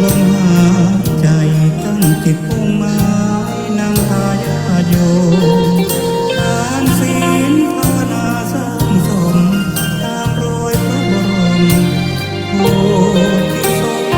ลมหายใจตั้งจิตมุ่งหมายนำพายาโยมทานศีลภาวนาสร้างสมตามรอยพระบรมโพธิสมภ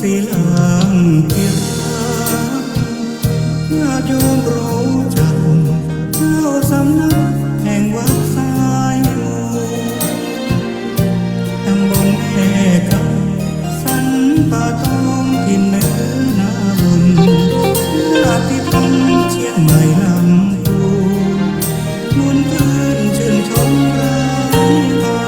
ศีลังที่รักญาติโยมรู้จักเจ้าสำนักแห่งวัดสายมูตำบลแม่กำสันป่าตองที่เนื้อนาบุญญาติพันเชียงใหม่ลำพูนมุนพื้นชื่นชมร้ายตา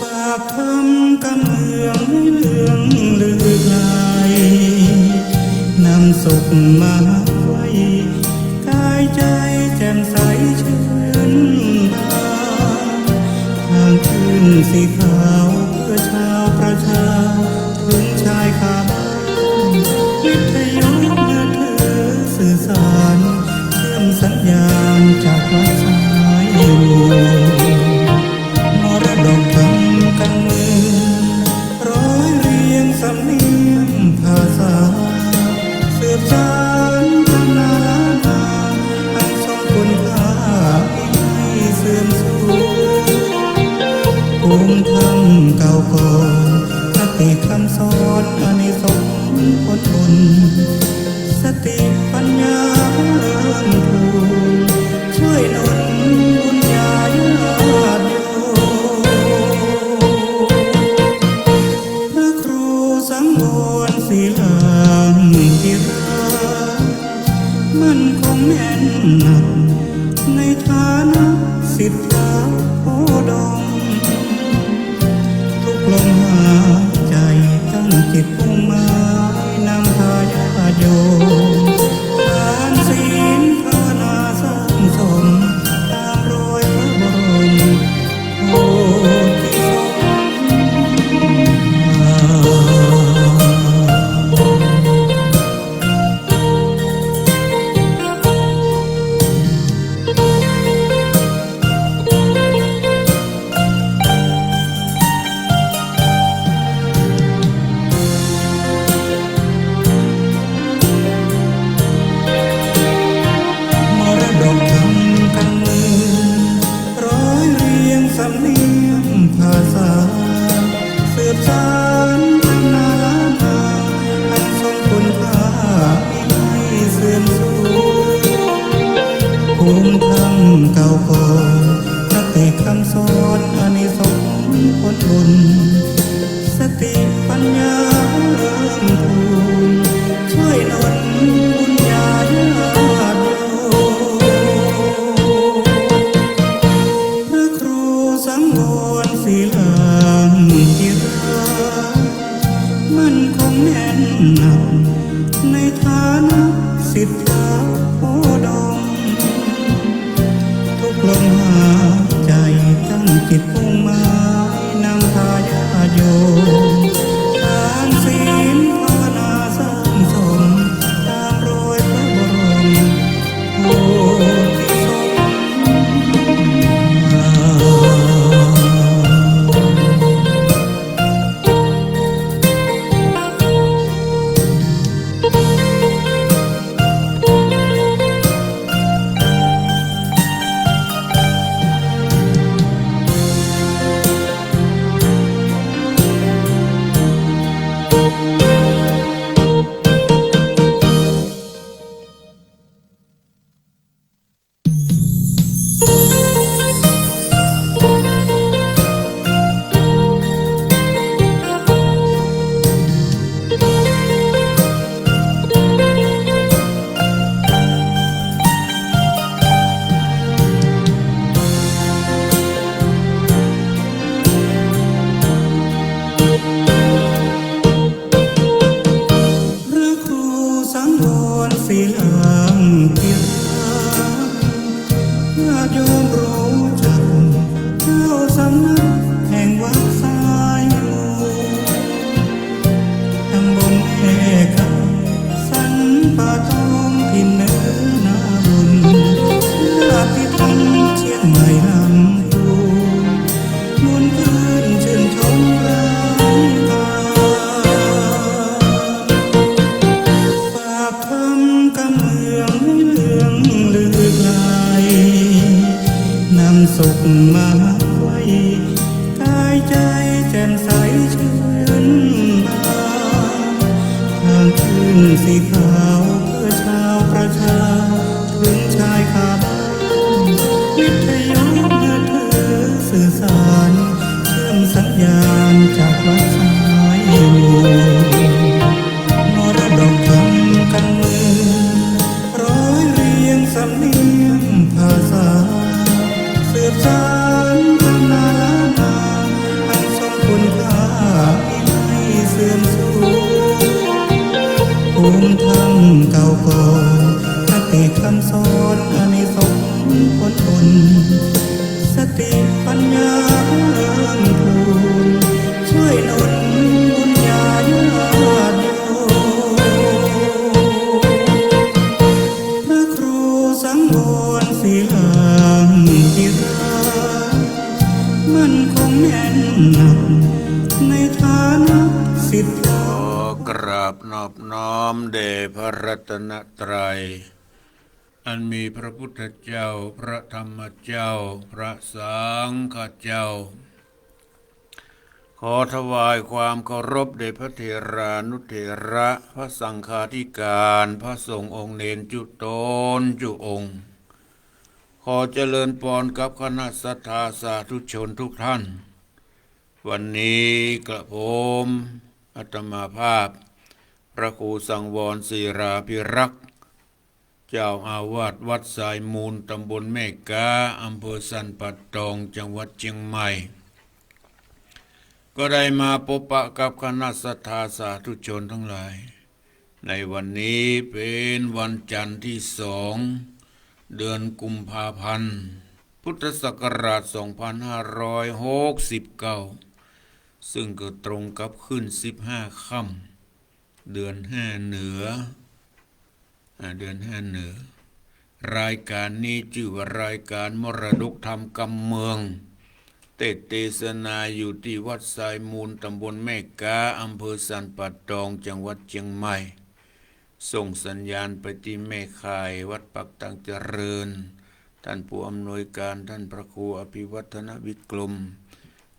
ฝากทำกำเมืองให้เลืองลือไกลนำสุขมาไว้กายใจแจ่มใสชื่นบานทางขึ้นสีขาวเพื่อชาวประชาถึงชายคาบ้านวิทยุเมื่อถือสื่อสารเชื่อมสัญญาณจากวัดสายอยู่มรดกทำกันมือร้อยเรียงสำเนียงภาษาสืบสานตำนานนาอันทรงคุณค่าไม่เสื่อมสูญภูมิธรรมเก่าก่อนคติคำสอนอานิสงส์ผลบุญสติปัญญาเลื่อนภูช่วยหนุนบุญญาญาติโยมพระครูสังวรศีลังที่รักมั่นคงแน่นหนักในฐานะศิษย์พระโพธิ์ดมทุกลมหายใจตั้งจิตมุ่งหมายนำพายาโยมทานศีลภาวนาสร้างสมตามรอยพระบรมโพธิสมภมรดกทำกันมือร้อยเรียงสำเนียงภาษาสืบสานตำนานนาอันทรงคุณค่าไม่เสื่อมสูญภูมิธรรมเก่าก่อนคติคำสอนอานิสงส์ผลบุญสติปัญญาเลื่อนภูช่วยหนุนบุญญาญาติโยมพระครูสังวรศีลังที่รักมั่นคงแน่นหนักในฐานะศิษย์พระโพธิ์ดมทุกลมหายใจตั้งจิตมุ่งหมายนำพายาโยมทานศีลภาวนาสร้างสมตามรอยพระบรมโพธิสมภาร สีเหลืองที่รักญาติโยมรู้จักเจ้าสำนักแห่งวัดสายมูตำบลแม่คำสันป่าตองพินเนื้อนาบุญญาติธรรมเชียงใหม่ลำพูมวลคืนชื่นชมรายตาฝากทำกำเมืองให้เมืองลือไกลนำสุขมาไว้กายใจแจ่มใสชื่นบานทางขึ้นสีขาวเพื่อชาวประชาถึงชายคาบ้านวิทยุเมื่อเธอสื่อสารเชื่อมสัญญาณจากวัดสายมูมรดกทำกันมือร้อยเรียงสำเนียงภาษาสืบสานตำนานล้านนาอันทรงคุณค่าที่ไม่เสื่อมสูญภูมิธรรมเก่าก่อนคติคำสอนอานิสงส์ผลบุญสติปัญญาเพิ่มพูนช่วยหนุนบุญญาญาติโยมพระครูสังวรศิลาธิราชมั่นคงแน่นหนักในฐานะศิษย์ กราบนอบน้อมแด่พระรัตนตรัยอันมีพระพุทธเจ้าพระธรรมเจ้าพระสังฆเจ้าขอถวายความเคารพแด่พระเถรานุเถระพระสังฆาธิการพระสงฆ์องค์เนนจุตนจุองค์ขอเจริญพรกับคณะศรัทธาสาธุชนทุกท่านวันนี้กระผมอาตมาภาพพระครูสังวรศิราภิรักษ์เจ้าอาวาสวัดสายมูลตำบลแม่กาอำเภอสันป่าตองจังหวัดเชียงใหม่ก็ได้มาพบปะกับคณะศรัทธาสาธุชนทั้งหลายในวันนี้เป็นวันจันทร์ที่2 เดือนกุมภาพันธ์พุทธศักราช 2569 ซึ่งก็ตรงกับขึ้น15 ค่ำเดือน5เหนือรายการนี้ชื่อว่ารายการมรดกธรรมกำเมืองเทศนาอยู่ที่วัดสายมูลตำบลแม่กาอำเภอสันป่าตองจังหวัดเชียงใหม่ส่งสัญญาณไปที่แม่ข่ายวัดปักตังเจริญท่านผู้อำนวยการท่านพระครูอภิวัฒนวิกรม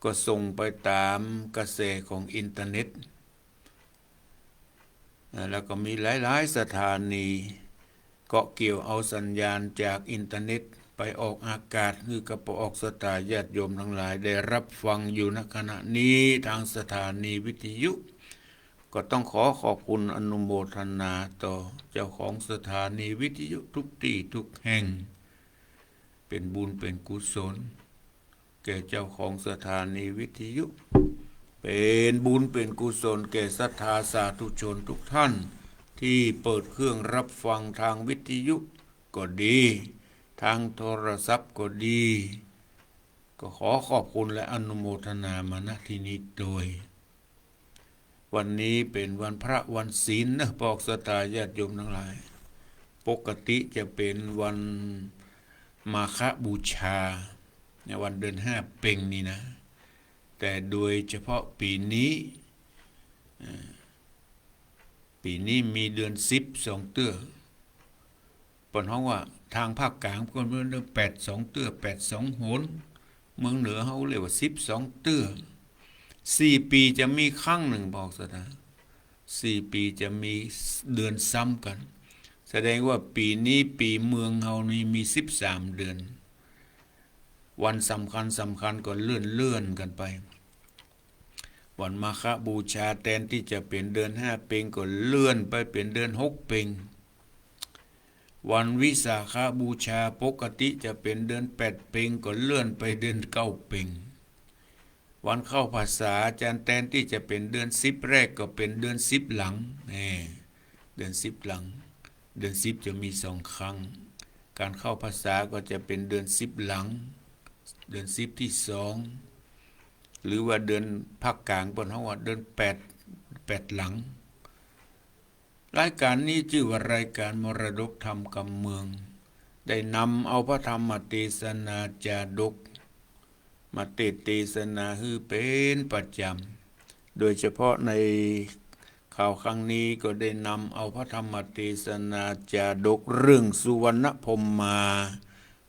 ก็ส่งไปตามกระแสของอินเทอร์เน็ตแล้วก็มีหลายๆสถานีเกาะเกี่ยวเอาสัญญาณจากอินเทอร์เน็ตไปออกอากาศคือกับออกสถาญาติโยมทั้งหลายได้รับฟังอยู่ณขณะนี้ทางสถานีวิทยุก็ต้องขอบคุณอนุโมทนาต่อเจ้าของสถานีวิทยุทุกที่ทุกแห่งเป็นบุญเป็นกุศลแก่เจ้าของสถานีวิทยุเป็นบุญเป็นกุศลแก่ศรัทธาสาธุชนทุกท่านที่เปิดเครื่องรับฟังทางวิทยุก็ดีทางโทรศัพท์ก็ดีก็ขอบคุณและอนุโมทนามาณที่นี้โดยวันนี้เป็นวันพระวันศีลนะบอกศรัทธาญาติโยมทั้งหลายปกติจะเป็นวันมาฆบูชาในวันเดือน5เพ็งนี่นะแต่โดยเฉพาะปีนี้มีเดือน10 2เตื้อปนห้องว่าทางภาคกลางก็เดือน8 2เตื้อ8 2โหนเมืองเหนือเขาเรียกว่า10 2เตื้อ4 ปีจะมีครั้งหนึ่งบอกซะนะ4 ปีจะมีเดือนซ้ำกันแสดงว่าปีนี้ปีเมืองเฮานี่มี13 เดือนวันสำคัญก็เลื่อนกันไปวันมาฆบูชาแทนที่จะเป็นเดือน5เพ็งก็เลื่อนไปเป็นเดือน6เพ็งวันวิสาขบูชาปกติจะเป็นเดือน8เพ็งก็เลื่อนไปเดือน9เพ็งวันเข้าพรรษาจันทร์แทนที่จะเป็นเดือน10แรกก็เป็นเดือน10หลังเดือน10หลัง เดือน10จะมี2 ครั้งการเข้าพรรษาก็จะเป็นเดือน10หลังเดือน10ที่2หรือว่าเดือนภาคกลางเปิ้นเฮาว่าเดือน8หลังรายการนี้ชื่อว่ารายการมรดกธรรมกำเมืองได้นำเอาพระธรรมเทศนาจาดกมาเทศนาฮือเป็นประจำโดยเฉพาะในข่าวครั้งนี้ก็ได้นำเอาพระธรรมเทศนาจาดกเรื่องสุวรรณพรหม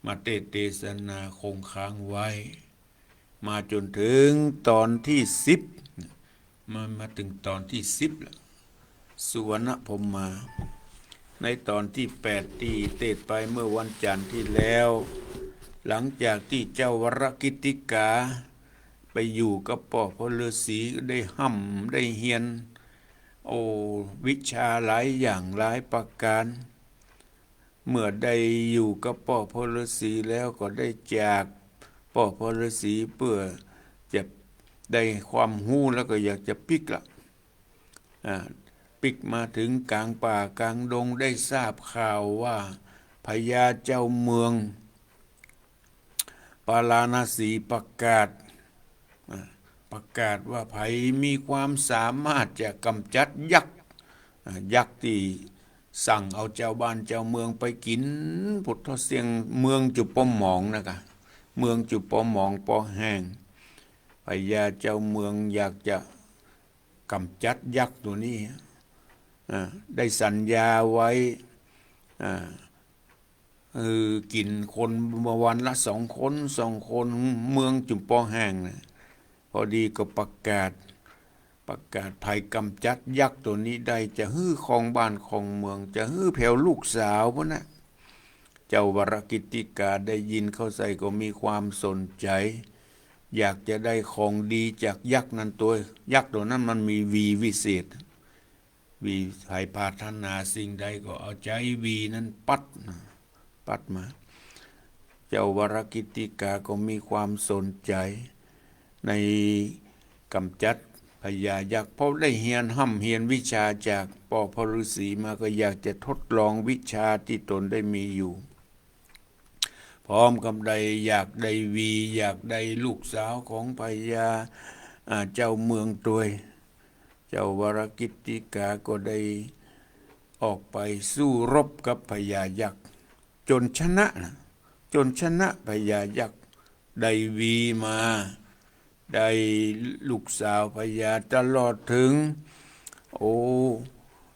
มาเทศนาคงค้างไว้มาจนถึงตอนที่10มาถึงตอนที่10แล้วสุวรรณพรหมในตอนที่8ที่เทศไปเมื่อวันจันทร์ที่แล้วหลังจากที่เจ้าวรกิตติกาไปอยู่กับพ่อพลฤาษีได้ห้ำได้เฮียนวิชาหลายอย่างหลายประการเมื่อได้อยู่กับพ่อพลฤาษีแล้วก็ได้จากพ่อพลฤาษีเพื่อจะได้ความรู้แล้วก็อยากจะปิกละปิกมาถึงกลางป่ากลางดงได้ทราบข่าวว่าพญาเจ้าเมืองปาราณสีประกาศว่าไผมีความสามารถจะกำจัดยักษ์ที่สั่งเอาเจ้าบ้านเจ้าเมืองไปกินพุทธเสียงเมืองจุปหมองนะคะเมืองจุปหมองปอแห้งพญาเจ้าเมืองอยากจะกำจัดยักษ์ตัวนี้ได้สัญญาไว้กินคนวันละ2 คนเมืองจุปอแห้งนะพอดีก็ประกาศภัยกำจัดยักษ์ตัวนี้ได้จะฮื้อครองบ้านครองเมืองจะฮื้อแผ่วลูกสาวพุ่นนะเจ้าวรกิตติกาได้ยินเข้าใส่ก็มีความสนใจอยากจะได้ของดีจากยักษ์นั้นยักษ์ตัวนั้นมันมีวีวิเศษวีไผปรารถนาสิ่งใดก็เอาใจวีนั้นปัดมาเจ้าวรกิตติกาก็มีความสนใจในกำจัดพญายักษ์เพราะได้เรียนวิชาจากพ่อพลฤาษีมาก็อยากจะทดลองวิชาที่ตนได้มีอยู่พร้อมกับอยากได้วีอยากได้ลูกสาวของพญาเจ้าเมืองตัวเจ้าวรกิตติกาก็ได้ออกไปสู้รบกับพญายักษ์จนชนะพญายักษ์ได้วีมาได้ลูกสาวพญาตลอดถึง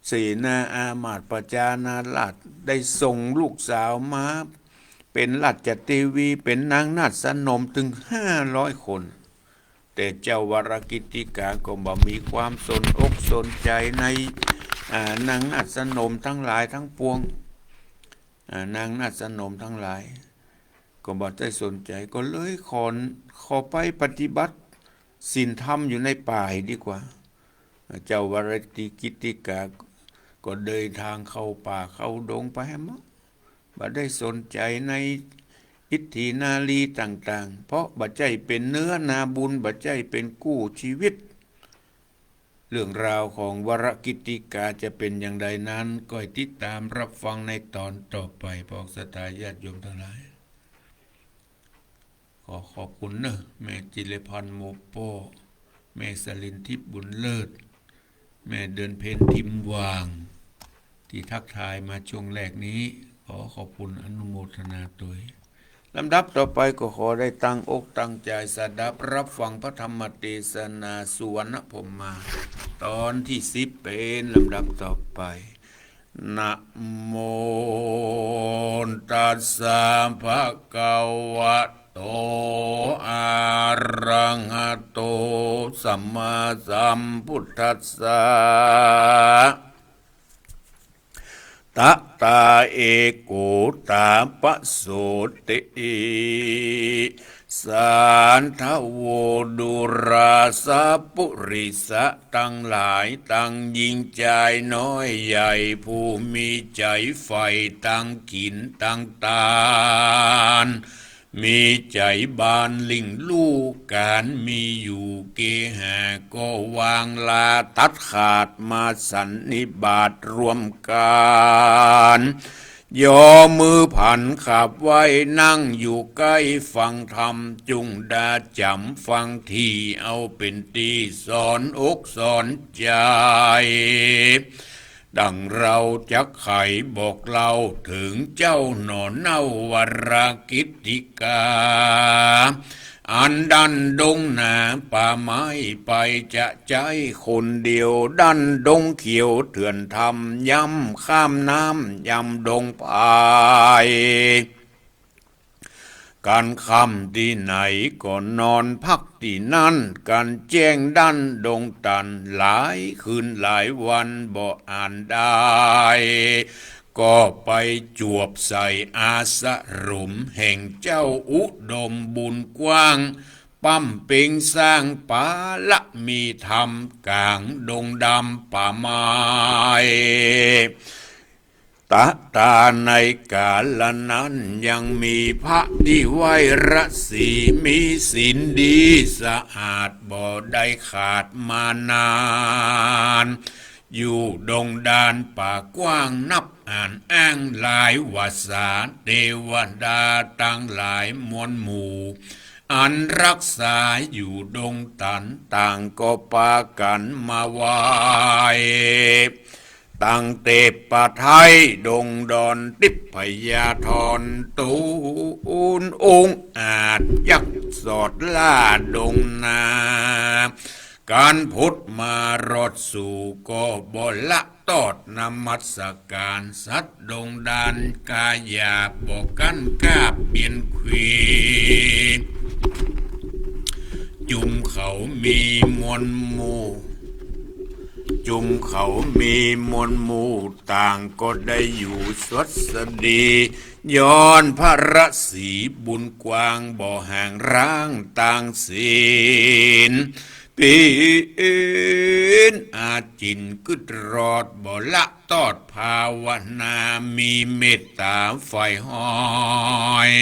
เสนาอามาตย์ประจานาราชได้ส่งลูกสาวมาเป็นราชเทวีเป็นนางนาถสนมถึง500 คนแต่เจ้าวรกิตติกาก็บ่มีความสนอกสนใจในนางนาถสนมทั้งหลายทั้งปวงนางนาถสนมทั้งหลายก็บ่ได้สนใจก็เลยขอไปปฏิบัติศีลธรรมอยู่ในป่าดีกว่าเจ้าวรกิตติกาก็เดินทางเข้าป่าเข้าดงไปบ่ได้สนใจในอิทธินาลีต่างๆเพราะบ่ใจเป็นเนื้อนาบุญบ่ใจเป็นกู้ชีวิตเรื่องราวของวรกิตติกาจะเป็นอย่างไรนั้นก็ติดตามรับฟังในตอนต่อไปพวกศรัทธาญาติโยมทั้งหลายขอบคุณนะแม่จิรพันธ์โมโป้แม่สลินทิพย์บุญเลิศแม่เดินเพนทิมวางที่ทักทายมาช่วงแรกนี้ขอบคุณอนุโมทนาตัวลำดับต่อไปก็ขอได้ตั้งอกตั้งใจสดับรับฟังพระธรรมเทศนาสุวรรณพรหมตอนที่10เป็นลำดับต่อไปนะโมตัสสะภะคะวะโตอะระหะโตสัมมาสัมพุทธัสสะตะตาเอโกตาปะโสติสันทโวดุราสะปุริสะตั้งหลายตั้งยิ่งใจน้อยใหญ่ผู้มีใจใฝ่ตั้งกินตั้งตาน มีใจบานลิ่งลู่การมีอยู่เกหาก็วางลาตัดขาดมาสันนิบาตรวมกันย่อมือผันขับไว้นั่งอยู่ใกล้ฟังธรรมจุงดาจำฟังที่เอาเป็นตีสอนอกสอนใจดังเราจะไขบอกเล่าถึงเจ้าหนอนเน่าวรกิตติกาอันดันดงนาป่าไม้ไปจะใจคนเดียวดันดงเขียวเถื่อนทำย้ำข้ามน้ำย้ำดงพายการคำที่ไหนก็นอนพักที่นั่นการแจ้งดันดงตันหลายคืนหลายวันบ่อ่านได้ก็ไปจวบใส่อาสรุมแห่งเจ้าอุดมบุญกว้างปั้มเป่งสร้างป่าละมีธรรมกลางดงดำป่าไม้ตาในกาลนั้นยังมีพระที่ไหวระศีมีศีลดีสะอาดบ่ได้ขาดมานานอยู่ดงดานป่ากว้างนับอ่านอ้างหลายวาสาเทวดาตั้งหลายมวลหมู่อันรักษาอยู่ดงตันต่างก็ปากันมาไหวตั้งเตปะไทยดงดอนติพพยาธรตูนองอาจยักสอดล่าดงนาการพุทธมารอดสู่ก็บ่ละตอดนมัสการสัตว์ดงดานกายาบอกกันกาบเบียนควีจุมเขามีมวลหมู่จุมเขามีมวลหมู่ต่างก็ได้อยู่สวัสดีย้อนพระรศรีบุญกว้างบ่ห่างร้างต่างศีลปีนอาจินกึดรอดบ่ละตอดภาวนามีเมตตาไฟห้อย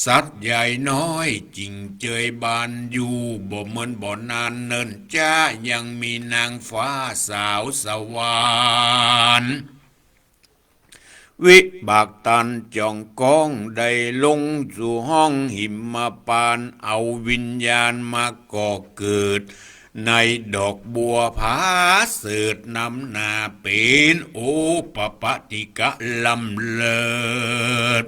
สัตว์ใหญ่น้อยจริงเจยบานอยู่บ่เหมือนบ่นานเนินจ้ายังมีนางฟ้าสาวสวรรค์วิบากตันจองก้องได้ลงสู่ห้องหิมปานเอาวิญญาณมาก่อเกิดในดอกบัวผาเสิดนำนาเป็นโอปปติกะลำเลิศ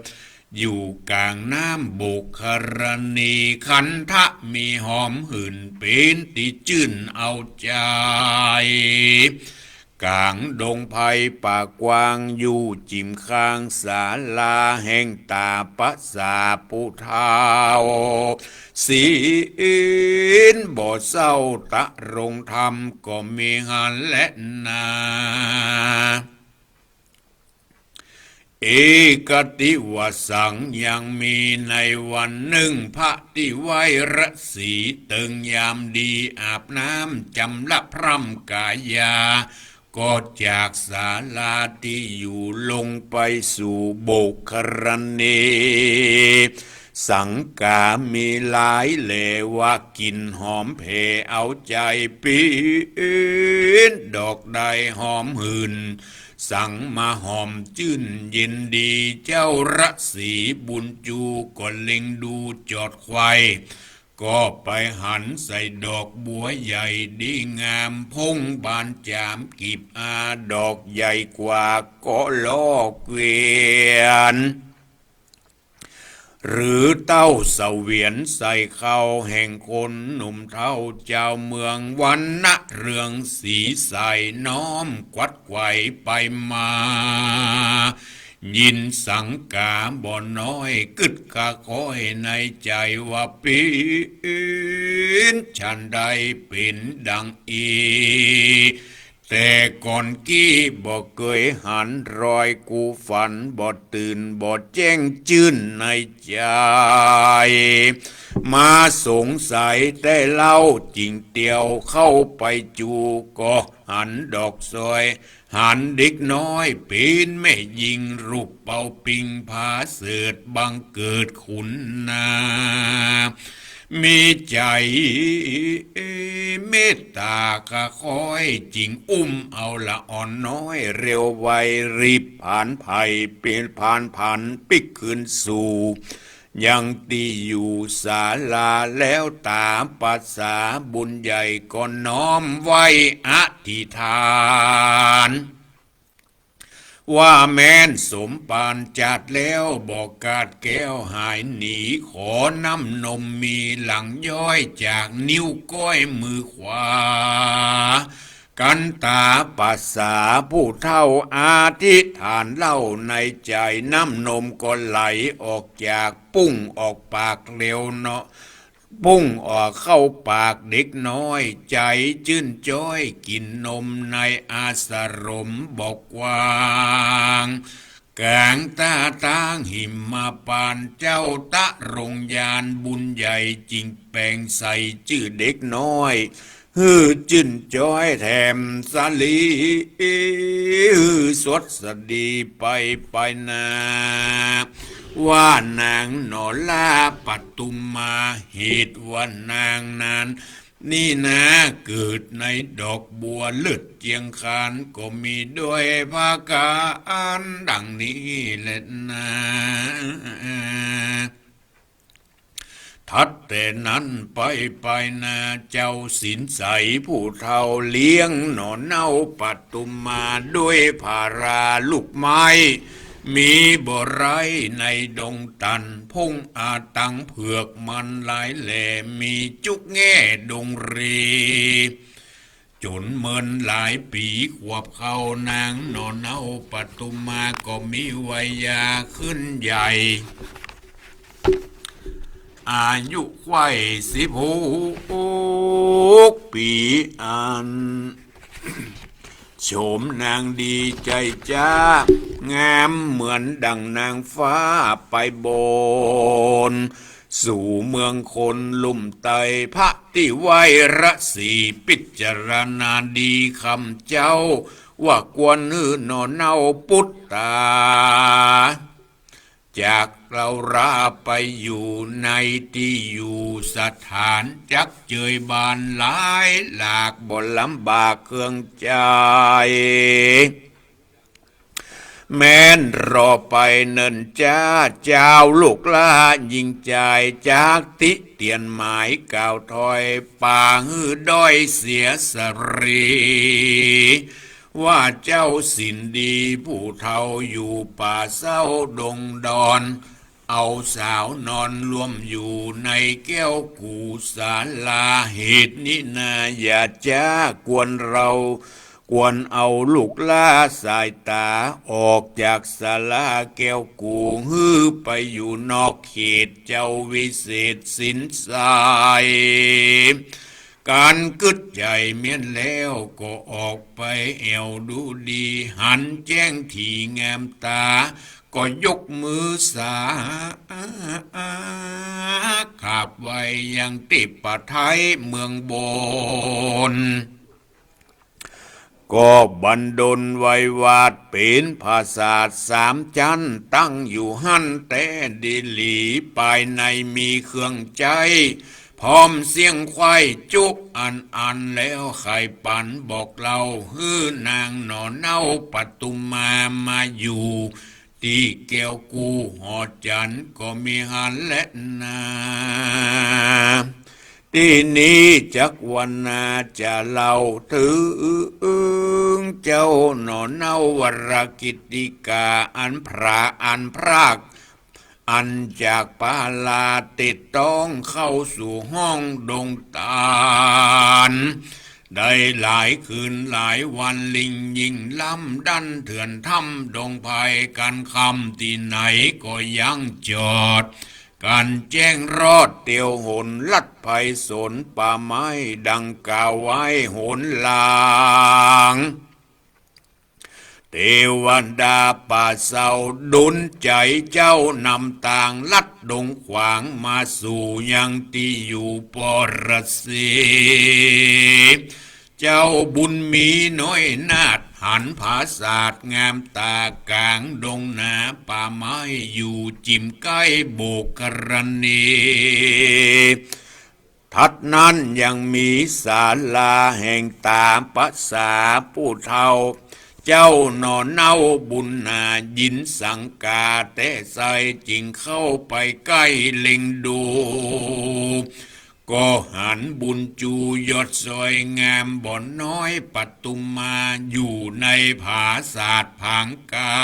อยู่กลางน้ำบุครณีขันทะมีหอมหื่นเป็นติจื่นเอาใจกลางดงไผ่ป่ากว้างอยู่จิมข้างศาลาแห่งตาปัสสาปุทาวศีลบ่เศร้าตะรงธรรมก็มีหันและนาเอกติวสังยังมีในวันหนึ่งพระที่ไหวระศีตึงยามดีอาบน้ำจำละพร่ำกายาก็จากศาลาที่อยู่ลงไปสู่โบกครณีสังกามีหลายเลว่ากินหอมเพเอาใจปีนดอกใดหอมหื่นสั่งมาหอมจื่นยินดีเจ้าระศีบุญจูก็เล็งดูจอดควายก็ไปหันใส่ดอกบัวใหญ่ดีงามพงบานจามกีบดอกใหญ่กว่าก็ล้อเกวียนหรือเต้าเสวียนใส่เข้าแห่งคนหนุ่มเท่าเจ้าเมืองวันณะเรืองสีใสน้อมกวัดไกวไปมายินสังกาบ่น้อยกึดกะคอยในใจว่าปีนฉันใดเป็นดังอีแต่ก่อนกี้บ่เคยหันรอยกูฝันบ่ตื่นบ่แจ้งจื่นในใจมาสงสัยแต่เล่าจริงเตียวเข้าไปจูก็หันดอกซอย หันเด็กน้อยเป็นแม่ยิงรูปเป่าปิงผาเสดบังเกิดขุนนามีใจเมตตากะคอยจิงเอาละอ่อนน้อยเร็วไวรีบผ่านภัยเป็นผ่านผันปิกขึ้นสู่ยังตีอยู่ศาลาแล้วตามภาษาบุญใหญ่ก็น้อมไว้อธิษฐานว่าแม้นสมปานจัดแล้วบอกกาดแก้วหายหนีขอน้ำนมมีหลังย้อยจากนิ้วก้อยมือขวากันตาปัสสาผู้เท่าอาทิษฐานเล่าในใจน้ำนมก็ไหลออกจากปุ้งออกปากเร็วเนาะปุ้งออกเข้าปากเด็กน้อยใจจื้นจ้อยกินนมในอาสรมบอกวางกลางตาตางหิมมาปานเจ้าตะรงยานบุญใหญ่จริงแปลงใส่ชื่อเด็กน้อยฮือจื้นจ้อยแถมสาลีฮือสดสดีไปนาว่านางนอลาปัตุมมาเหตุว่านางนั้นนี่นะเกิดในดอกบัวเลือดเจียงคานก็มีด้วยภาการดังนี้แหละนะทัดแต่นั้นไปนาเจ้าสินใสผู้เฒ่าเลี้ยงหนอนเน่าปัตุมมาด้วยภาราลูกไม้มีบ่อไรในดงตันพงอาตังเผือกมันหลายแหล่มีจุกแง่ดงรีจนเมินหลายปีขวบเข้านางนอนเอาปัตุมมาก็มีวัยยาขึ้นใหญ่อายุไข่16 ปีอันโฉมนางดีใจจ้างามเหมือนดังนางฟ้าไปบนสู่เมืองคนลุ่มไตพระที่ไวระสีพิจารณาดีคำเจ้าว่ากวนหื้อนอนเน่าปุตตาจากเราราไปอยู่ในที่อยู่สถานจักเจยบานหลายหลากบ่ลำบากเครื่องใจแม้นรอไปเนินจ้าเจ้าลูกลายิงใจจากติเตียนหมายกล่าวถอยป่าหื้อด้อยเสียสรีว่าเจ้าสินดีผู้เฒ่าอยู่ป่าเศร้าดงดอนเอาสาวนอนรวมอยู่ในแก้วกูศาลาเหตุนี้นาอย่าจ้ากวนเรากวนเอาลูกล่าสายตาออกจากศาลาแก้วกูฮื้อไปอยู่นอกเขตเจ้าวิเศษสินสายการกึดใหญ่เมียนแล้วก็ออกไปแอวดูดีหันแจ้งที่แงมตาก็ยกมือสาขับไว้ยังติปะไทยเมืองบนก็บันดลไว้วาดเป็นภาษา3 ชั้นตั้งอยู่หั่นแต่ดิลีภายในมีเครื่องใจพร้อมเสียงควายจุกอันแล้วไข่ปันบอกเราฮื้อนางหนอนเน่าปัตุมาอยู่ที่แก้วกูหอจันก็มีหันและนาที่นี้จักวันนาจะเล่าถึงเจ้าหนอนเน่าวรกิติกาอันพระอันพรากอันจากปาลาติดต้องเข้าสู่ห้องดงตาลได้หลายคืนหลายวันลิงยิงล้ำดันเถื่อนถ้ำดงภัยกันคำที่ไหนก็ยังจอดการแจ้งรอดเตียวหนลัดภัยสนป่าไม้ดังกล่าวไว้หนลางเทวดาป่าเศร้าดุลใจเจ้านำต่างลัดดงขวางมาสู่ยังที่อยู่ปรสีเจ้าบุญมีน้อยนาด หันผาศาสตร์งามตากลางดงนาป่าไม้อยู่จิมใกล้โบกกรณีทัดนั้นยังมีศาลาแห่งตามภาษาผู้เฒ่าเจ้าหนอนเน่าบุญนายินสังกาแต่ใส่จิงเข้าไปใกล้เล็งดูก็หันบุญจูยอดสวยงามบ่อนน้อยปัตุมมาอยู่ในผาศาสตร์ผังกา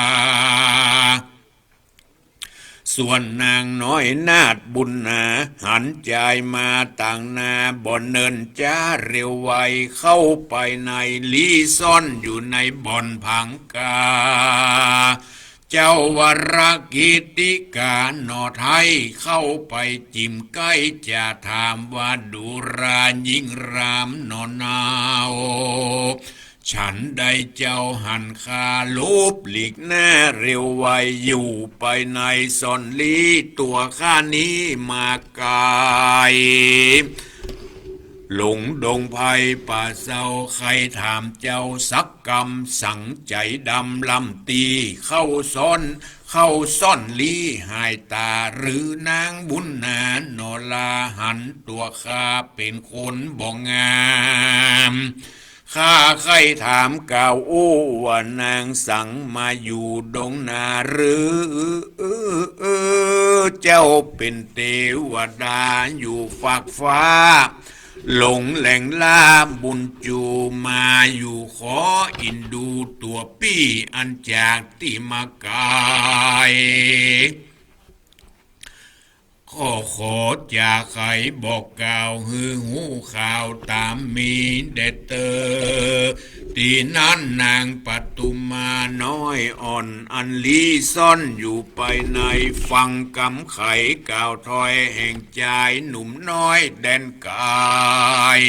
ส่วนนางน้อยนาดบุญนาหันใจมาต่างนาบ่อนเนินจ้าเร็วไวเข้าไปในลีซ่อนอยู่ในบ่อนผังกาเจ้าวรกิติกาหนอไทยเข้าไปจิ้มใกล้จะถามว่าดูรายิ่งรามนอนนาวฉันได้เจ้าหันคาลูบหลีกหน้าเร็วไวอยู่ไปในซอนลีตัวข้านี้มากายหลงดงภัยป่าเศร้าใครถามเจ้าสักกรรมสั่งใจดำลำตีเข้าซ่อนลีหายตาหรือนางบุญนานอลาหันตัวข้าเป็นคนบ่งามข้าใครถามกล่าวอู้ว่านางสั่งมาอยู่ดงนาหรือเจ้าเป็นเทวดาอยู่ฝากฟ้าหลงแหล่งล่าบุญจูมาอยู่ขออินดูตัวปี้อันจากที่มากายขอจากใครบอกกล่าวฮือหูข่าวตามมีเด็ดเตอที่นั้นนางปตุมมาน้อยอ่อนอันลีซ่อนอยู่ไปในฟังกำไขกล่าวถอยแห่งใจหนุ่มน้อยแดนกาย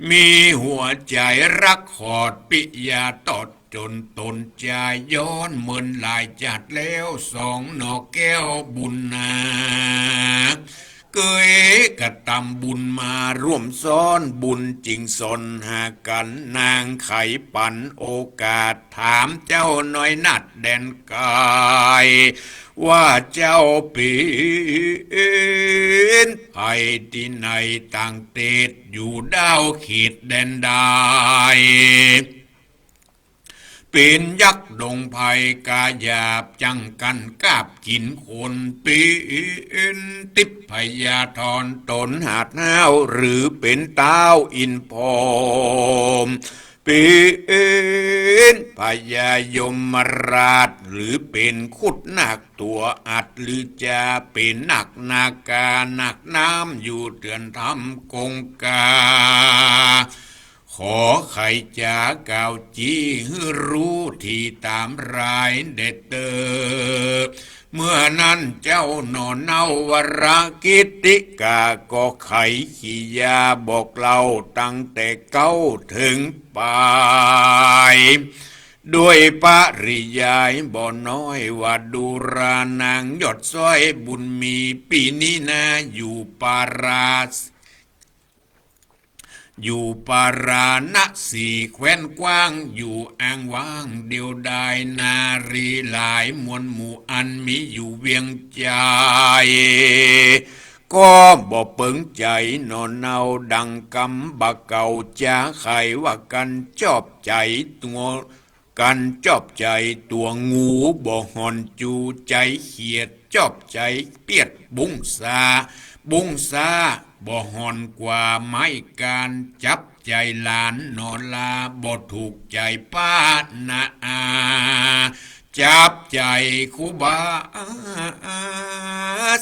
มีหัวใจรักขอดปิยาตดจนตนใจย้อนเหมือนลายจัดแล้วสองนอกแก้วบุญนาเกยกระตำบุญมาร่วมซ้อนบุญจริงสนหากันนางไขปันโอกาสถามเจ้าน้อยนัดแดนกายว่าเจ้าเป็นไผที่ไหนต่างเตดอยู่ดาวขีดแดนใดเป็นยักษ์ดงไผ่กาหยาบจังกันกาบกินคนเป็นติปพยาธรตนหาดห้าวหรือเป็นเต้าอินพรมเป็นพญายมราชหรือเป็นขุดหนักตัวอัดหรือจะเป็นหนักนาการหนักน้ำอยู่เตือนทำกงกาขอใครจะกล่าวจี้ให้รู้ที่ตามรายเด็ดเตอเมื่อนั้นเจ้านอนเน่าวรกิติกาก็ไขขี้ยาบอกเล่าตั้งแต่เก้าถึงปลายด้วยปริยายบ่น้อยว่าดูรานางยอดซ้อยบุญมีปีนี้นาอยู่ปาราณสีแคว้นกว้างอยู่อ้างว่างเดียวดายนารีหลายมวลหมู่อันมีอยู่เวียงใจก็บ่เปิงใจนอนเนาดังกำบะเก่าจ้าไขว่ากันชอบใจตัวงูบ่หอนจูใจเขียดชอบใจเปียดบุ้งซาบ่หอนกว่าไม้การจับใจหลานนอนลาบ่ถูกใจป้านาจับใจคูบา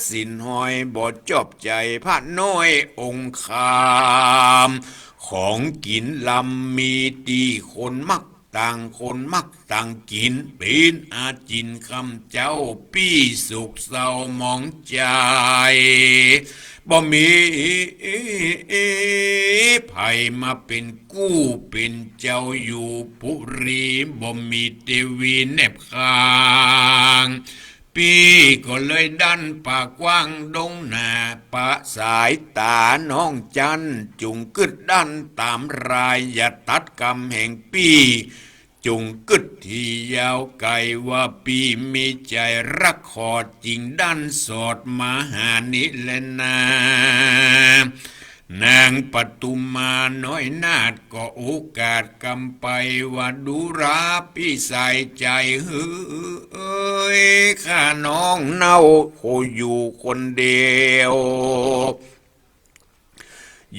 สินหอยบ่จบใจพระน้อยองค์คามของกินลำมีตีคนมักต่างกินเป็นอาจินคำเจ้าปี้สุขเศร้ามองใจบ่มีไผมาเป็นกู้เป็นเจ้าอยู่ปุรีบ่มีเทวีเนบคางปีก็เลยดันปากกว้างดงนาปะสายตาน้องจันจุงกึดดันตามรายอย่าตัดกำแห่งปี จงกึดที่ยาวไกลว่าปีมีใจรักขอจริงดันสอดมาหานิเลนานางปทุมมาน้อยนาดก็โอกาสกำไปว่าดูราพี่ใส่ใจเฮ้ยข้าน้องเน่าโคอยู่คนเดียว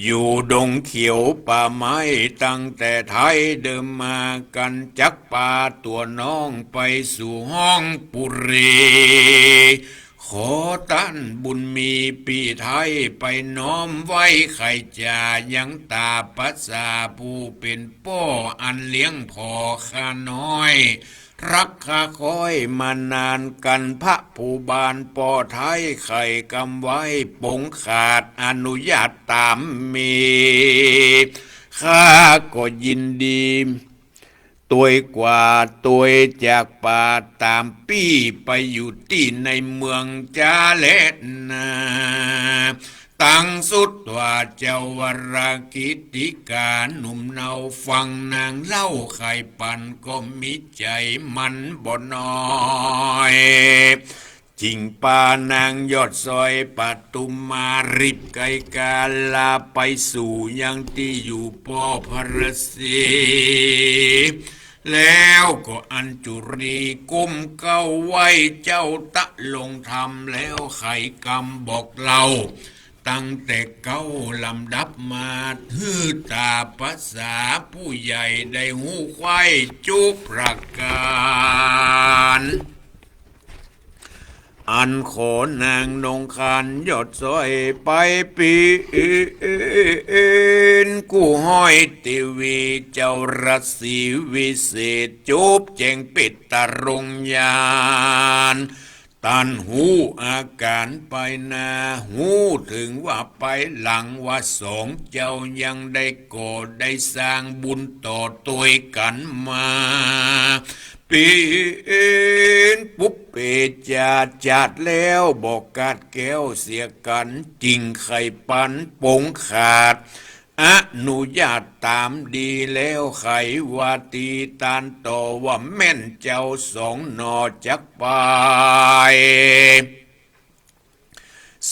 อยู่ดงเขียวป่าไม้ตั้งแต่ไทยเดิมมากันจักป่าตัวน้องไปสู่ห้องปุรีขอต้านบุญมีปีไทยไปน้อมไว้ใครจะยังตาปัสสาผู้เป็นป้ออันเลี้ยงพ่อข้าน้อยรักข้าคอยมานานกันพระผู้บานปอไทยไข่กำไว้ปงขาดอนุญาตตามมีข้าก็ยินดีตัวกว่าตัวจากป่าตามปี้ไปอยู่ที่ในเมืองจาเลตนาตั้งสุดว่าเจ้าวรกิติกาหนุ่มเนาฟังนางเล่าไข่ปันก็มิใจมันบ่น้อยจริงป่านางยอดซอยปทุมมาริบไกกาลาไปสู่ยังที่อยู่ป่อพระศรีแล้วก็อัญจุรีก้มเก้าไว้เจ้าตะลงทำแล้วไข่กำบอกเราตั้งแต่เก้าลำดับมาฮือตาภาษาผู้ใหญ่ได้หูควายจุประการอันขอนางนงคันยอดซอยไปปีนกู้ห้อยทีวีเจ้ารัศสีวิเศษจูบเจงปิดตารงยานตันหูอาการไปนาหูถึงว่าไปหลังว่าสองเจ้ายังได้ก่อได้สร้างบุญต่อตัวกันมาปีนปุ๊บเปจาจัดแล้วบอกกาดแก้วเสียกันจริงไข่ปันปงขาดอนุญาตตามดีแล้วไขว่าตีตานต่อว่าแม่นเจ้าสองนอจักไป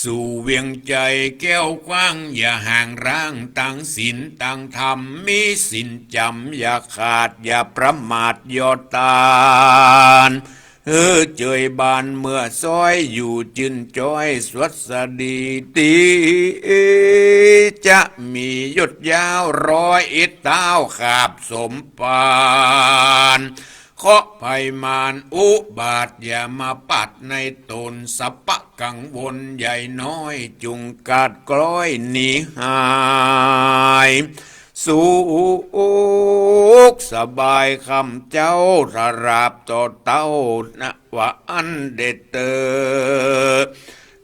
สู่เวียงใจแก้วกว้างอย่าห่างร่างตั้งศีลตั้งธรรมมีศีลจำอย่าขาดอย่าประมาทยอดตานเจยบานเมื่อซอยอยู่จินจ้อยสวัสดีตีจะมียศยาวร้อยอิดเต้าขาบสมปานเคาะภัยมานอุบาทอย่ามาปัดในตนสัปปะกังวลใหญ่น้อยจุงกาดกล้อยหนีหายสุขสบายคำเจ้าทราบต่อเต้านะว่าอันเด็ดเตอ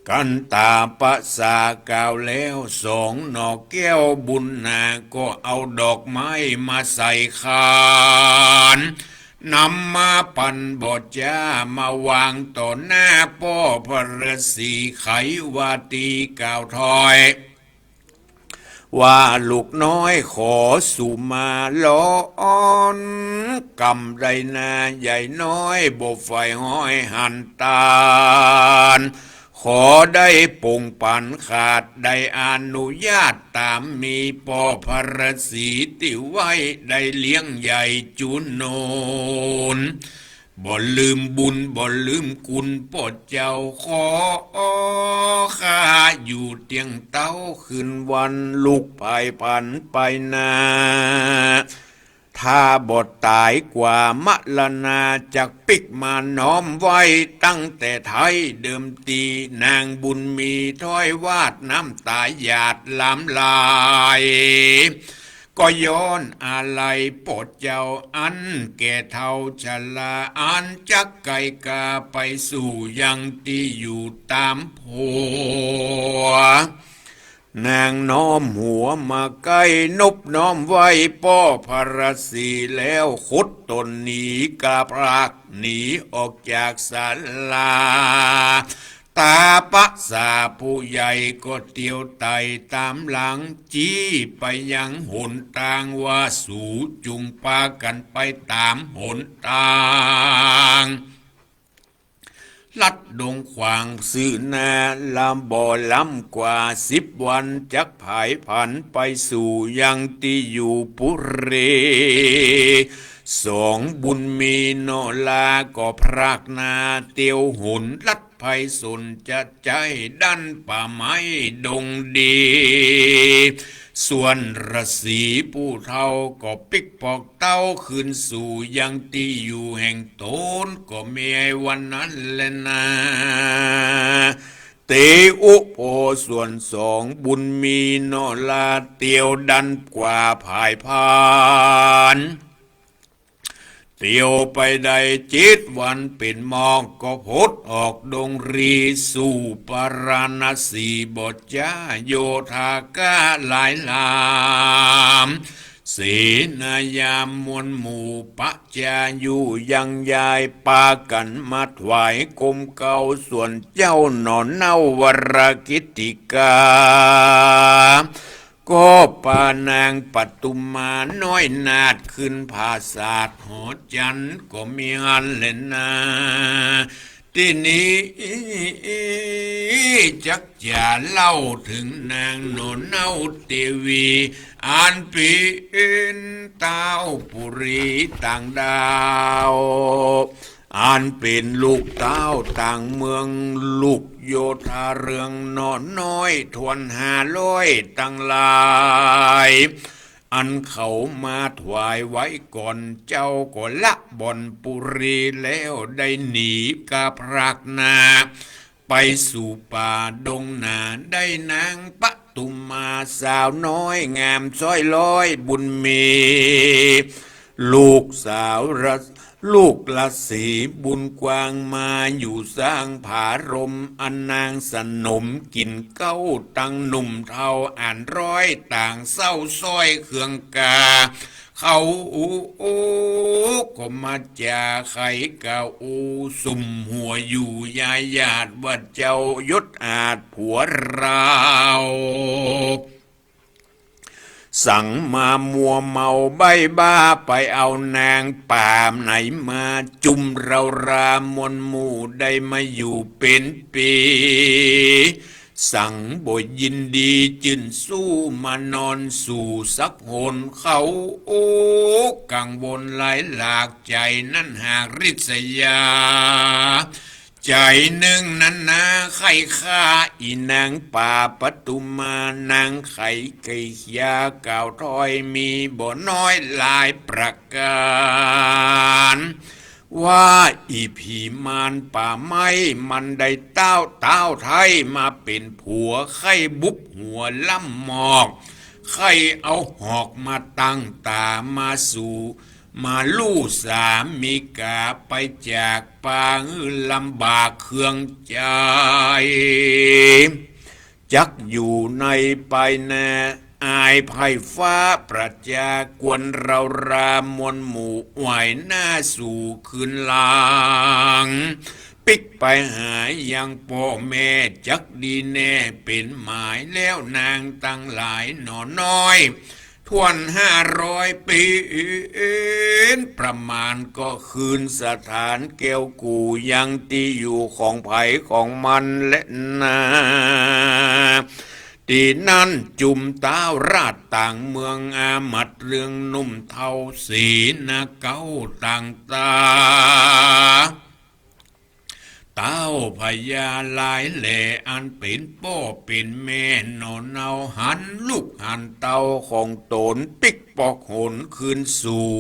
กันตาภาษากล่าวแล้วสองนอกแก้วบุญนาก็เอาดอกไม้มาใส่คานนำมาปั่นบทจ้ามาวางต่อหน้าพ่อพระศรีไขวาตีกล่าวถอยว่าลูกน้อยขอสู่มาล้อนกำไรนาใหญ่น้อยบ่ไฟห้อยหันตาลขอได้ปงปันขาดได้อนุญาตตามมีปอพระศรีติไว้ได้เลี้ยงใหญ่จุนโนนบ่ลืมบุญบ่ลืมคุณปอดเจ้าขอข้าอยู่เตียงเต้าคืนวันลูกภายพันไปนาถ้าบทตายกว่ามะละนาจากปิกมาน้อมไว้ตั้งแต่ไทยเดิมตีนางบุญมีถ้อยวาดน้ำตาหยาดลำลายก็ย้อนอะไรโปรดเจ้าอันแก่เท่าชราอันจักไก่กาไปสู่ยังที่อยู่ตามผัวนางน้อมหัวมาใกล้นบน้อมไว้ป้อพระศรีแล้วขุดตนหนีกาพรากหนีออกจากศาลา ตาปะสาผู้ใหญ่ก็เตียวไตตามหลังจี้ไปยังหนทางว่าสู่จุงปากันไปตามหนทางลัดดงขวางสื่อนาลำบ่อล้ำกว่า10 วันจักผายผันไปสู่ยังที่อยู่ปุเรสองบุญมีโนลาก็พรากนาเตียวหุนลัดไพสนจะใจดันป่าไม้ดงดีส่วนรสีผู้เท่าก็ปิกปอกเต้าขึ้นสู่ยังที่อยู่แห่งตนก็มีไอ้วันนั้นแหละนะเตอุโปส่วนสองบุญมีโนลาเตียวดันกว่าภายพานเตียวไปได้7 วันเป็นมองก็พดออกดงรีสู่ปราณสีบทจาโยธากาหลายลามเสนายามมวลหมู่ปะจาอยู่ยังยายปากันมาถวายกรมเก่าส่วนเจ้าหนอนเน่าวรกิติกาก็ปานางปัตุมาน้อยนาดขึ้นภาษาทหอจันก็มีอันเล่นนาที่นี้จักจะเล่าถึงนางโนนเนาเทวีอันเป็นเต้าปุรีต่างดาวอันเป็นลูกเต้าต่างเมืองลูกโยธาเรืองนอนน้อยทวน500ตั้งหลายอันเขามาถวายไว้ก่อนเจ้าก็ละบ่อนปุรีแล้วได้หนีกาพรากนาไปสู่ป่าดงนาได้นางปตุมมาสาวน้อยงามซ้อยลอยบุญมีลูกสาวลูกละสีบุญกวางมาอยู่สร้างผารมอันนางสนมกินเก้าตั้งหนุ่มเท่าอ่านร้อยต่างเศร้าซ้อยเครื่องกาเขาก็มาจาไข่กาสุ่มหัวอยู่ยายญาติว่าเจ้ายศอาจผัวเราสั่งมามัวเมาใบบ้าไปเอานางป่าไหนมาจุมเรารามนหมู่ได้มาอยู่เป็นปีสั่งบ่ยินดีจินสู้มานอนสู่สักหนเขากังวลหลายหลากใจนั่นหากริษยาใจหนึ่งนั้นนาไข่ข้าอีนางป่าปตุมานางไข่ไก่ยาเก่าถอยมีบ่น้อยหลายประการว่าอีผีมารป่าไม้มันได้เต้าไทยมาเป็นผัวไข่บุบหัวล่ำหมอกไข่เอาหอกมาตั้งตามาสู่มาลู่สามีกาไปจากป่าลำบากเครื่องใจจักอยู่ในไปแน่อายภัยฟ้าประจากวนเรารามวลหมู่ไหวหน้าสู่คืนลางปิกไปหายังพ่อแม่จักดีแน่เป็นหมายแล้วนางตั้งหลายหนอน้อยทวน500 ปีประมาณก็คืนสถานแก้วกูยังที่อยู่ของไผ่ของมันและนาที่นั่นจุมเต้าราชต่างเมืองอามัดเรื่องนุ่มเทาสีนาเก้าต่างตาเต้าพญาลายแหล่อันเป็นพ่อเป็นแม่นอนเนาหันลูกหันเต้าของตนปิกปอกหนคืนสู่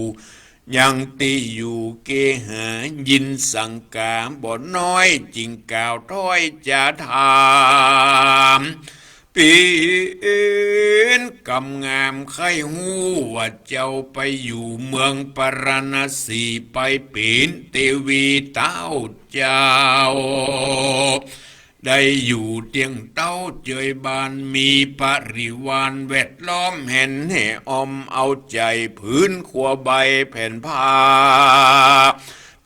ยังตีอยู่เกหายินสังกาบ่น้อยจริงกล่าวถ้อยจะถามปีนกำงามไข่หูว่าเจ้าไปอยู่เมืองปรณสีไปเป็นเทวีเต้าเจ้าได้อยู่เตียงเต้าเจยบานมีปริวารแวดล้อมเห็นแห่อมเอาใจพื้นขัวใบแผ่นผ้า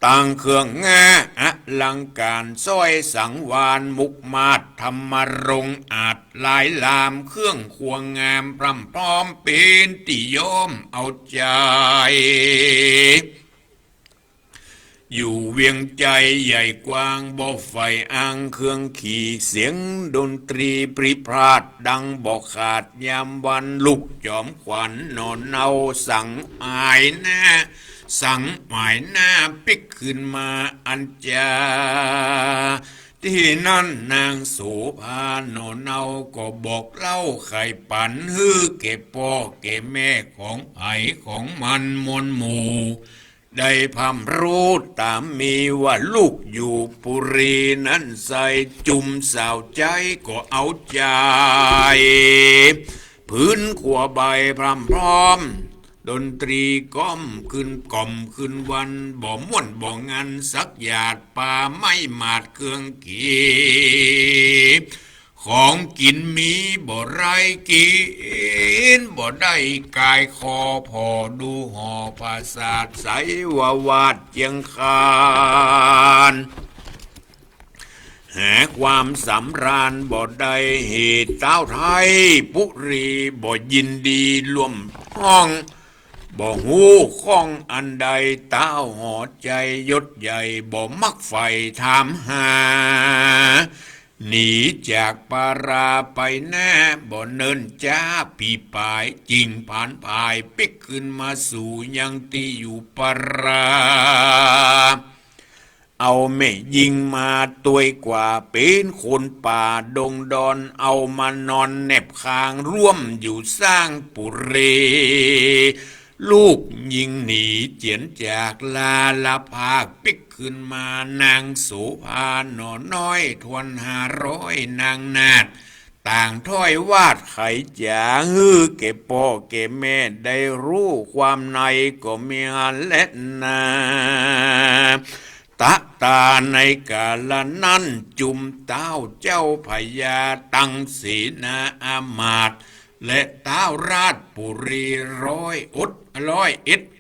ต่างเครื่องงาอลังการซ้อยสังวานมุกมาดธรรมรงอาจหลายลามเครื่องควงงามพร่ำพร้อมเป็นติยมเอาใจอยู่เวียงใจใหญ่กว้างบ่ไฟอ้างเครื่องขี่เสียงดนตรีปริพราดดังบอกขาดยามวันลุกจอมขวัญนอนเนาสั่งหมายหน้าสั่งหมายหน้าปิกขึ้นมาอันจาที่นั่นนางโสภาโนเนาก็บอกเล่าไข่ปันฮือเก็บพ่อเก็บแม่ของไอของมันมวลหมู่ได้พำรู้ตามมีว่าลูกอยู่ปุรีนั้นใส่จุ่มสาวใจก็เอาใจพื้นขัวใบพร่ำพร้อมดนตรีก้อมขึ้นก่อมขึ้นวันบ่ม่วนบ่งานสักหยาดป่าไม่มาดเครื่องกีของกินมีบ่ไรกินบ่ได้กายคอพอดูห่อภาษาใสว่าวาดเจียงคานหาความสำราญบ่ได้เหตุเต้าไทยปุรีบ่ยินดีร่วมห้องบ่หูข้องอันใดเต้าหอใจยศใหญ่บ่มักไฟถามหาหนีจากปาราไปแน่บ่เนินจ้าปีปายจริงผ่านพายปิกขึ้นมาสู่ยังที่อยู่ปาราเอาแม่ยิงมาตัวกว่าเป็นคนป่าดงดอนเอามานอนแนบคางร่วมอยู่สร้างปุเรลูกยิงหนีเจียนจากลาลาภาคปิกขึ้นมานางโสภาหนอน้อยทวน500นางนาดต่างถ้อยวาดไขจ๋าฮือเก็บพ่อเก็บแม่ได้รู้ความในก็มีอันเล็ดนาตะตาในกาลนั้นจุมเต้าเจ้าพญาตั้งศีนาอามาตย์และเต้าราชปุรี101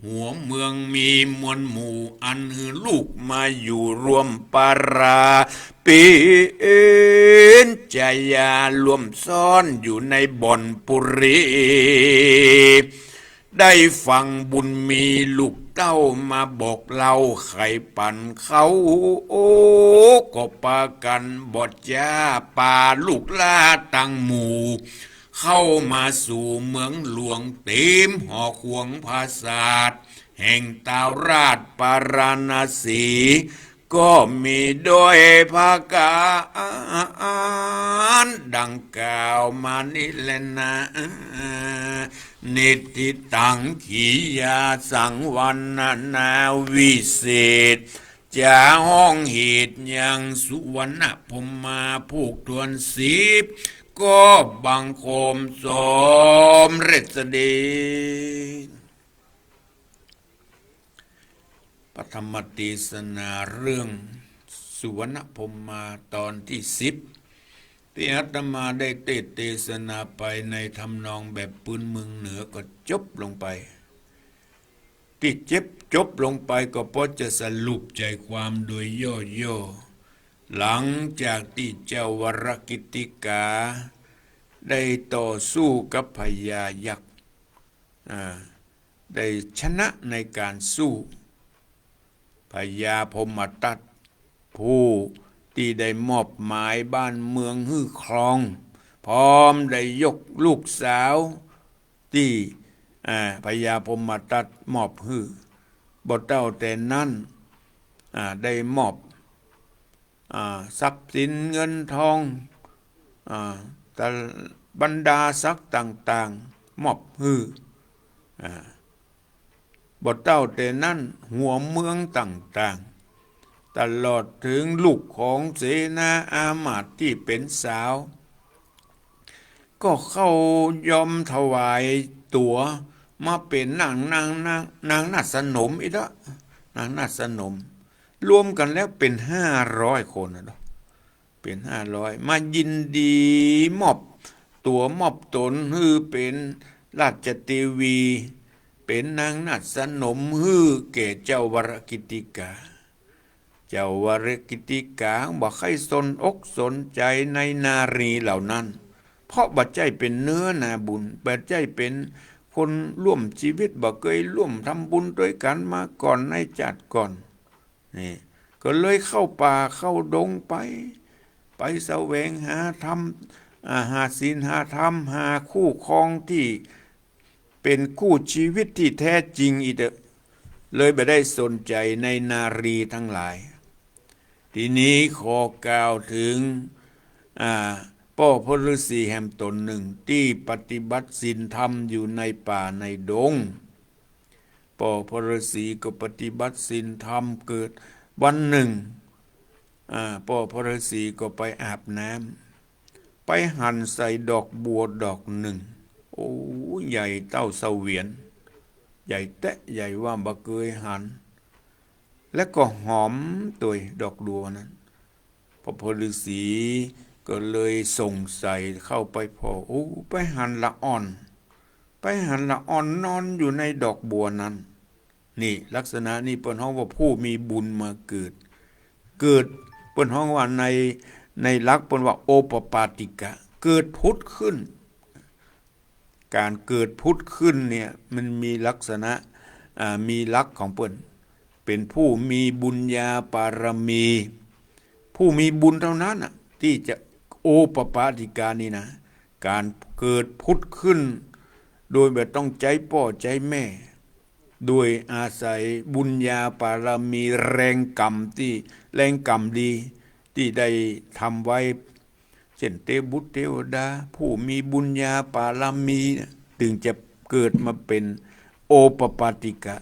หัวเมืองมีมวลหมู่อันฮือลูกมาอยู่รวมปาราเป็นใจยารวมซ่อนอยู่ในบ่อนปุรีได้ฟังบุญมีลูกเต้ามาบอกเล่าไข่ปั่นเขาโอ้ก็ปากันบอดจ้าป่าลูกล่าตั้งหมู่เข้ามาสู่เมืองหลวงเต็มหอควงภาษาทแห่งตาราชปาราณสีก็มีโดยภาการดังกล่าวมานี่แหละนะนิติตังขียาสังวันนาวิเศษจะห้องเหตุยังสุวรรณพมมาผูกทวน10ก็บังคมสมเร็จเดชปฐมเทศนาเรื่องสุวรรณพมมาตอนที่10ที่อาตมาได้เทศนาไปในทำนองแบบปืนเมืองเหนือก็จบลงไปที่จบลงไปก็เพราะจะสรุปใจความโดยย่อๆหลังจากที่เจ้าวรกิตติกาได้ต่อสู้กับพญายักษ์ได้ชนะในการสู้พญาพมทัตผู้ที่ได้มอบหมายบ้านเมืองฮื้อครองพร้อมได้ยกลูกสาวที่พญาพมทัตมอบฮื้อบ่เต้าแต่นั้นได้มอบทรัพย์สินเงินทองแต่บรรดาศักดิ์ต่างๆมอบฮื้อบ่เต้าแต่นั้นหัวเมืองต่างๆตลอดถึงลูกของเสนาอามาตย์ที่เป็นสาวก็เข้ายอมถวายตัวมาเป็นนางนาสนมอีกแล้วนางนาสนมรวมกันแล้วเป็น500คนนะเป็น500มายินดีมอบตัวมอบตนฮือเป็นราชเทวีเป็นนางนาสนมฮือแก่เจ้าวรกิตติกา เจ้าวรกิติกาบอกให้สนอกสนใจในนารีเหล่านั้นเพราะบัดใจเป็นเนื้อนาบุญบัดใจเป็นคนร่วมชีวิตบ่เคยร่วมทำบุญด้วยกันมาก่อนในจัดก่อนนี่ก็เลยเข้าป่าเข้าดงไปแสวงหาธรรมหาศีลหาธรรมหาคู่ครองที่เป็นคู่ชีวิตที่แท้จริงอีกเลยไม่ได้สนใจในนารีทั้งหลายทีนี้ขอกล่าวถึงพ่อพระฤาษีแห่งตนหนึ่งที่ปฏิบัติศีลธรรมอยู่ในป่าในดงพ่อพระฤาษีก็ปฏิบัติศีลธรรมเกิดวันหนึ่งพ่อพระฤาษีก็ไปอาบน้ำไปหั่นใส่ดอกบัวดอกหนึ่งโอ้ใหญ่เต้าเสวียนใหญ่แตะใหญ่ว่าบะเกยหันและก็หอมตัวดอกบัวนั้นพระโพธิฤาษีก็เลยส่งใส่เข้าไปพอโอ้ไปหันละอ่อนนอนอยู่ในดอกบัวนั้นนี่ลักษณะนี้เปิ้นฮ้องว่าผู้มีบุญมาเกิดเปิ้นฮ้องว่าในหลักเปิ้นว่าโอปปาติกะเกิดพุทธขึ้นการเกิดพุทธขึ้นเนี่ยมันมีลักษณะมีลักษณ์ของเปิ้นเป็นผู้มีบุญญาปารมีผู้มีบุญเท่านั้นที่จะโอปปาติกานี่นะการเกิดพุทธขึ้นโดยแบบต้องใจพ่อใจแม่โดยอาศัยบุญญาปารมีแรงกรรมดีที่ได้ทำไว้เช่นเทพบุตรเทวดาผู้มีบุญญาปารมีถึงจะเกิดมาเป็นโอปปาติกะ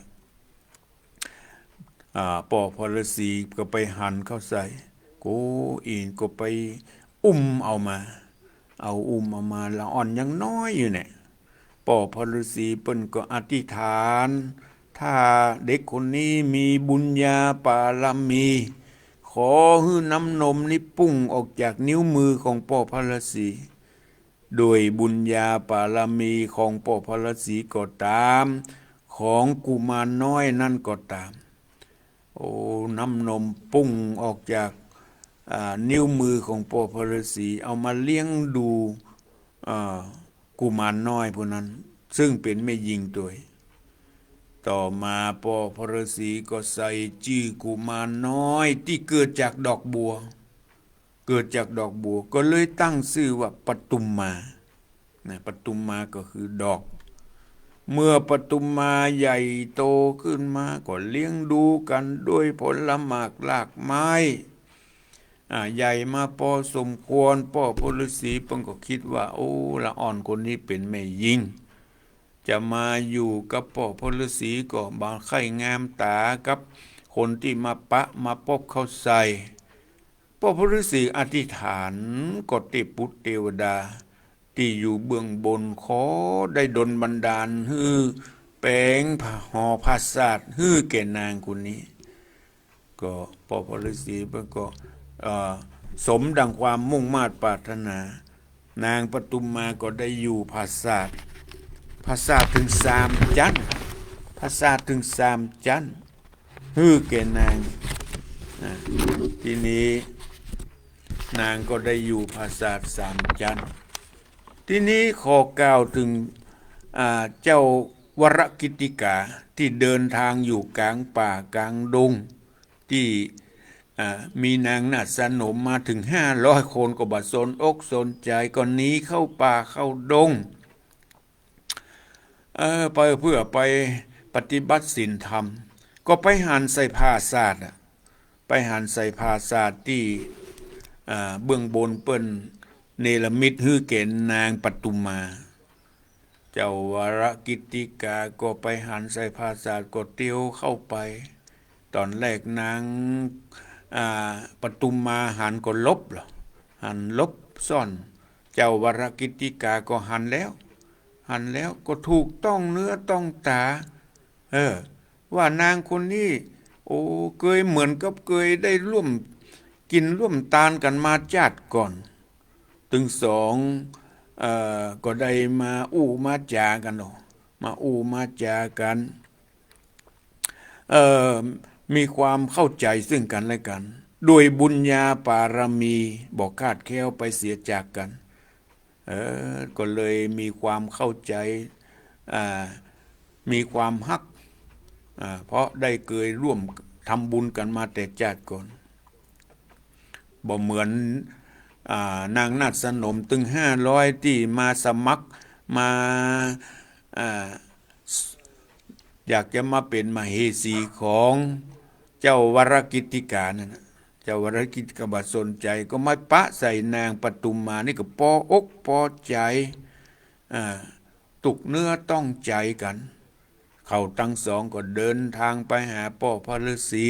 พ่อพระฤาษีก็ไปหั่นเข้าใส่โกอินก็ไปอุ้มเอามาละอ่อนยังน้อยอยู่เนี่ยพ่อพระฤาษีเปิ้นก็อธิษฐานถ้าเด็กคนนี้มีบุญญาปารมีขอให้น้ำนมนี้พุ่งออกจากนิ้วมือของพ่อพระฤาษีโดยบุญญาปารมีของพ่อพระฤาษีก็ตามของกุมารน้อยนั่นก็ตามโอ้น้ำนมพุ่งออกจากนิ้วมือของพ่อพระฤาษีเอามาเลี้ยงดูกุมารน้อยผู้นั้นซึ่งเป็นแม่หญิงตัวต่อมาพ่อพระฤาษีก็ใส่ชื่อกุมารน้อยที่เกิดจากดอกบัวก็เลยตั้งชื่อว่าปทุมมาปทุมมาก็คือดอกเมื่อปทุมมาใหญ่โตขึ้นมาก็เลี้ยงดูกันด้วยผลหมากรากไม้ใหญ่มาพอสมควรพ่อพระฤาษีเพิ่นก็คิดว่าโอ้ละอ่อนคนนี้เป็นแม่หญิงจะมาอยู่กับพ่อพระฤาษีก็บางไข่งามตากับคนที่มาพบเข้าใส่พ่อพระฤาษีอธิษฐานก็เทพบุตรเทวดาที่อยู่เบื้องบนขอได้ดลบันดาลให้แปลงห่อผ้าสาดให้แก่นางคนนี้ก็พ่อพระฤาษีเพิ่นก็สมดังความมุ่งมา่ปรารถนานางปทุมมาก็ได้อยู่ผ้าสาดถึง3 จันทร์ฮื้อแก่นางทีนี้นางก็ได้อยู่ผ้าสาด3 จันทร์ทีนี้ขอกล่าวถึงเจ้าวรกิติกาที่เดินทางอยู่กลางป่ากลางดงที่มีนางนาสนมมาถึง500 คนก็บัดสนอกสนใจก็หนีเข้าป่าเข้าดงไปเพื่อไปปฏิบัติศีลธรรมก็ไปหั่นใส่ผ้าสาดที่เบื้องบนเปิ้นเนรมิตฮื้อแก่นางปทุมมาเจ้าวรกิติกาก็ไปหั่นใส่ผ้าสาดก็เตียวเข้าไปตอนแรกนางปทุมมาหั่นก็ลบซ่อนเจ้าวรกิติกาก็หั่นแล้วก็ถูกต้องเนื้อต้องตาว่านางคนนี้โอ้เคยเหมือนกับเคยได้ร่วมกินร่วมทานกันมาชาติก่อนถึง2ก็ได้มามาจากัน มีความเข้าใจซึ่งกันและกันด้วยบุญญาปารมีบอกคาดแคล้วไปเสียจากกันก็เลยมีความเข้าใจมีความฮักเพราะได้เคยร่วมทำบุญกันมาแต่ชาติก่อนบ่เหมือนนางนาฏสนมตึง500ที่มาสมัครมาอยากจะมาเป็นมเหสีของเจ้าวรกิตติกานั่นนะเจ้าวรกิตติกาบสนใจก็มาปะใส่นางปทุมมานี่ก็ปอกปอใจตุกเนื้อต้องใจกันเขาทั้งสองก็เดินทางไปหาพ่อพระฤาษี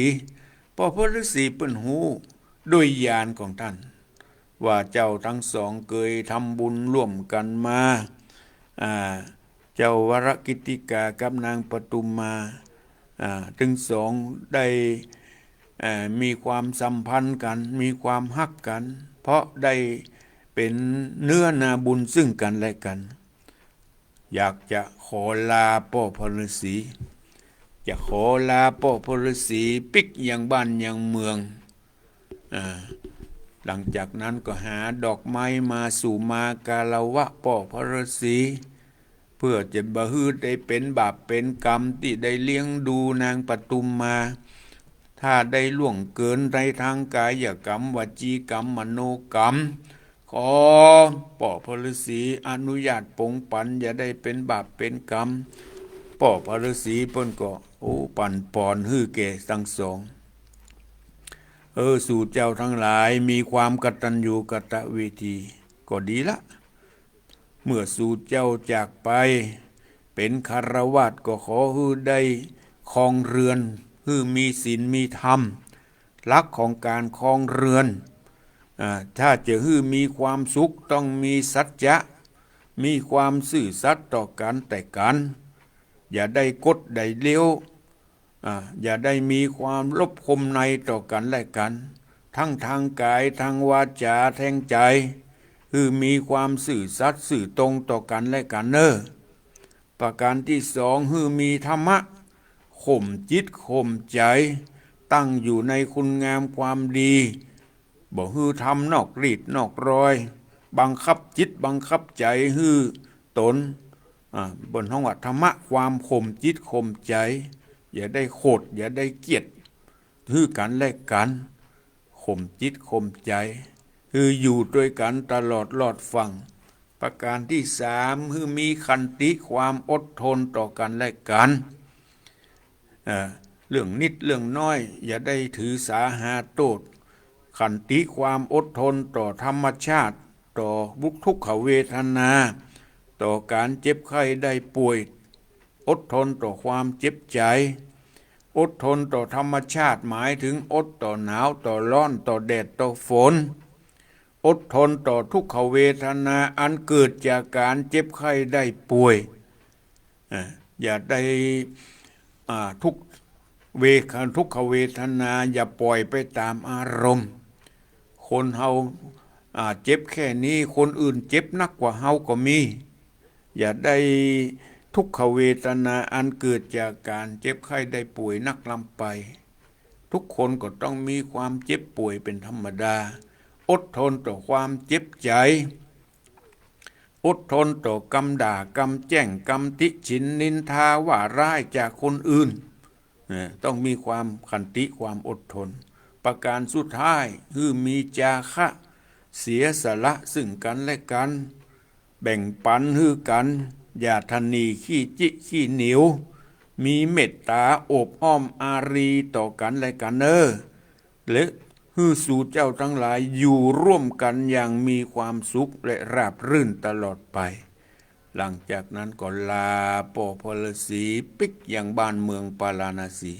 พ่อพระฤาษีเปิ้นหูด้วยญาณของท่านว่าเจ้าทั้งสองเคยทำบุญร่วมกันมาเจ้าวรกิตติกากับนางปทุมมาถึงสองได้มีความสัมพันธ์กันมีความฮักกันเพราะได้เป็นเนื้อนาบุญซึ่งกันและกันอยากจะขอลาพ่อพระฤาษีจะขอลาพ่อพระฤาษีปิกยังบ้านยังเมืองหลังจากนั้นก็หาดอกไม้มาสู่มากาลวะพ่อพระฤาษีเพื่อจะบะฮืดได้เป็นบาปเป็นกรรมที่ได้เลี้ยงดูนางปทุมมาถ้าได้ล่วงเกินในทางกายกรรมวจีกรรมมโนกรรมขอพ่อพระฤาษีอนุญาตปงปันอย่าได้เป็นบาปเป็นกรรมพ่อพระฤาษีเพิ่นก็ปั่นปอนฮื้อแก่ทั้งสองสู่เจ้าทั้งหลายมีความกตัญญูกตเวทีก็ดีละเมื่อสู่เจ้าจากไปเป็นคฤหัสถ์ก็ขอฮื้อได้ครองเรือนฮื้อมีศีลมีธรรมลักของการครองเรือนถ้าจะฮื้อมีความสุขต้องมีสัจจะมีความซื่อสัตย์ต่อกันแต่กันอย่าได้กดได้เลี้ยวอย่าได้มีความลบคมในต่อกันและกันทั้งทางกายทางวาจาแทงใจคือมีความซื่อสัตย์ซื่อตรงต่อกันและกันประการที่สองคือมีธรรมะข่มจิตข่มใจตั้งอยู่ในคุณงามความดีบ่ฮือทำนอกรีดนอกรอยบังคับจิตบังคับใจฮือตนบนห้องว่าธรรมะความข่มจิตข่มใจอย่าได้โคดอย่าได้เกียดฮือกันและกันข่มจิตข่มใจคืออยู่ด้วยกันตลอดรอดฟังประการที่สามคือมีขันติความอดทนต่อกันและกันเรื่องนิดเรื่องน้อยอย่าได้ถือสาหาโทษขันติความอดทนต่อธรรมชาติต่อบุทุกขเวทนาต่อการเจ็บไข้ได้ป่วยอดทนต่อความเจ็บใจอดทนต่อธรรมชาติหมายถึงอดต่อหนาวต่อร้อนต่อแดดต่อฝนอดทนต่อทุกขเวทนาอันเกิดจากการเจ็บไข้ได้ป่วยอย่าได้ทุกขเวทนาอย่าปล่อยไปตามอารมณ์คนเฮาเจ็บแค่นี้คนอื่นเจ็บนักกว่าเฮาก็มีอย่าได้ทุกขเวทนาอันเกิดจากการเจ็บไข้ได้ป่วยนักลำไปทุกคนก็ต้องมีความเจ็บป่วยเป็นธรรมดาอดทนต่อความเจ็บใจอดทนต่อกรรมด่ากรรมแจ้งกรรมติฉินนินทาว่าร้ายจากคนอื่นต้องมีความขันติความอดทนประการสุดท้ายคือมีจาคะเสียสละซึ่งกันและกันแบ่งปันฮือกันอย่าทนีขี้จิขี้เหนียวมีเมตตาโอบอ้อมอารีต่อกันและกันและฮือสู่เจ้าทั้งหลายอยู่ร่วมกันอย่างมีความสุขและราบรื่นตลอดไปหลังจากนั้นก็ลาพ่อพระฤาษีปิกยังบ้านเมืองปาราณสี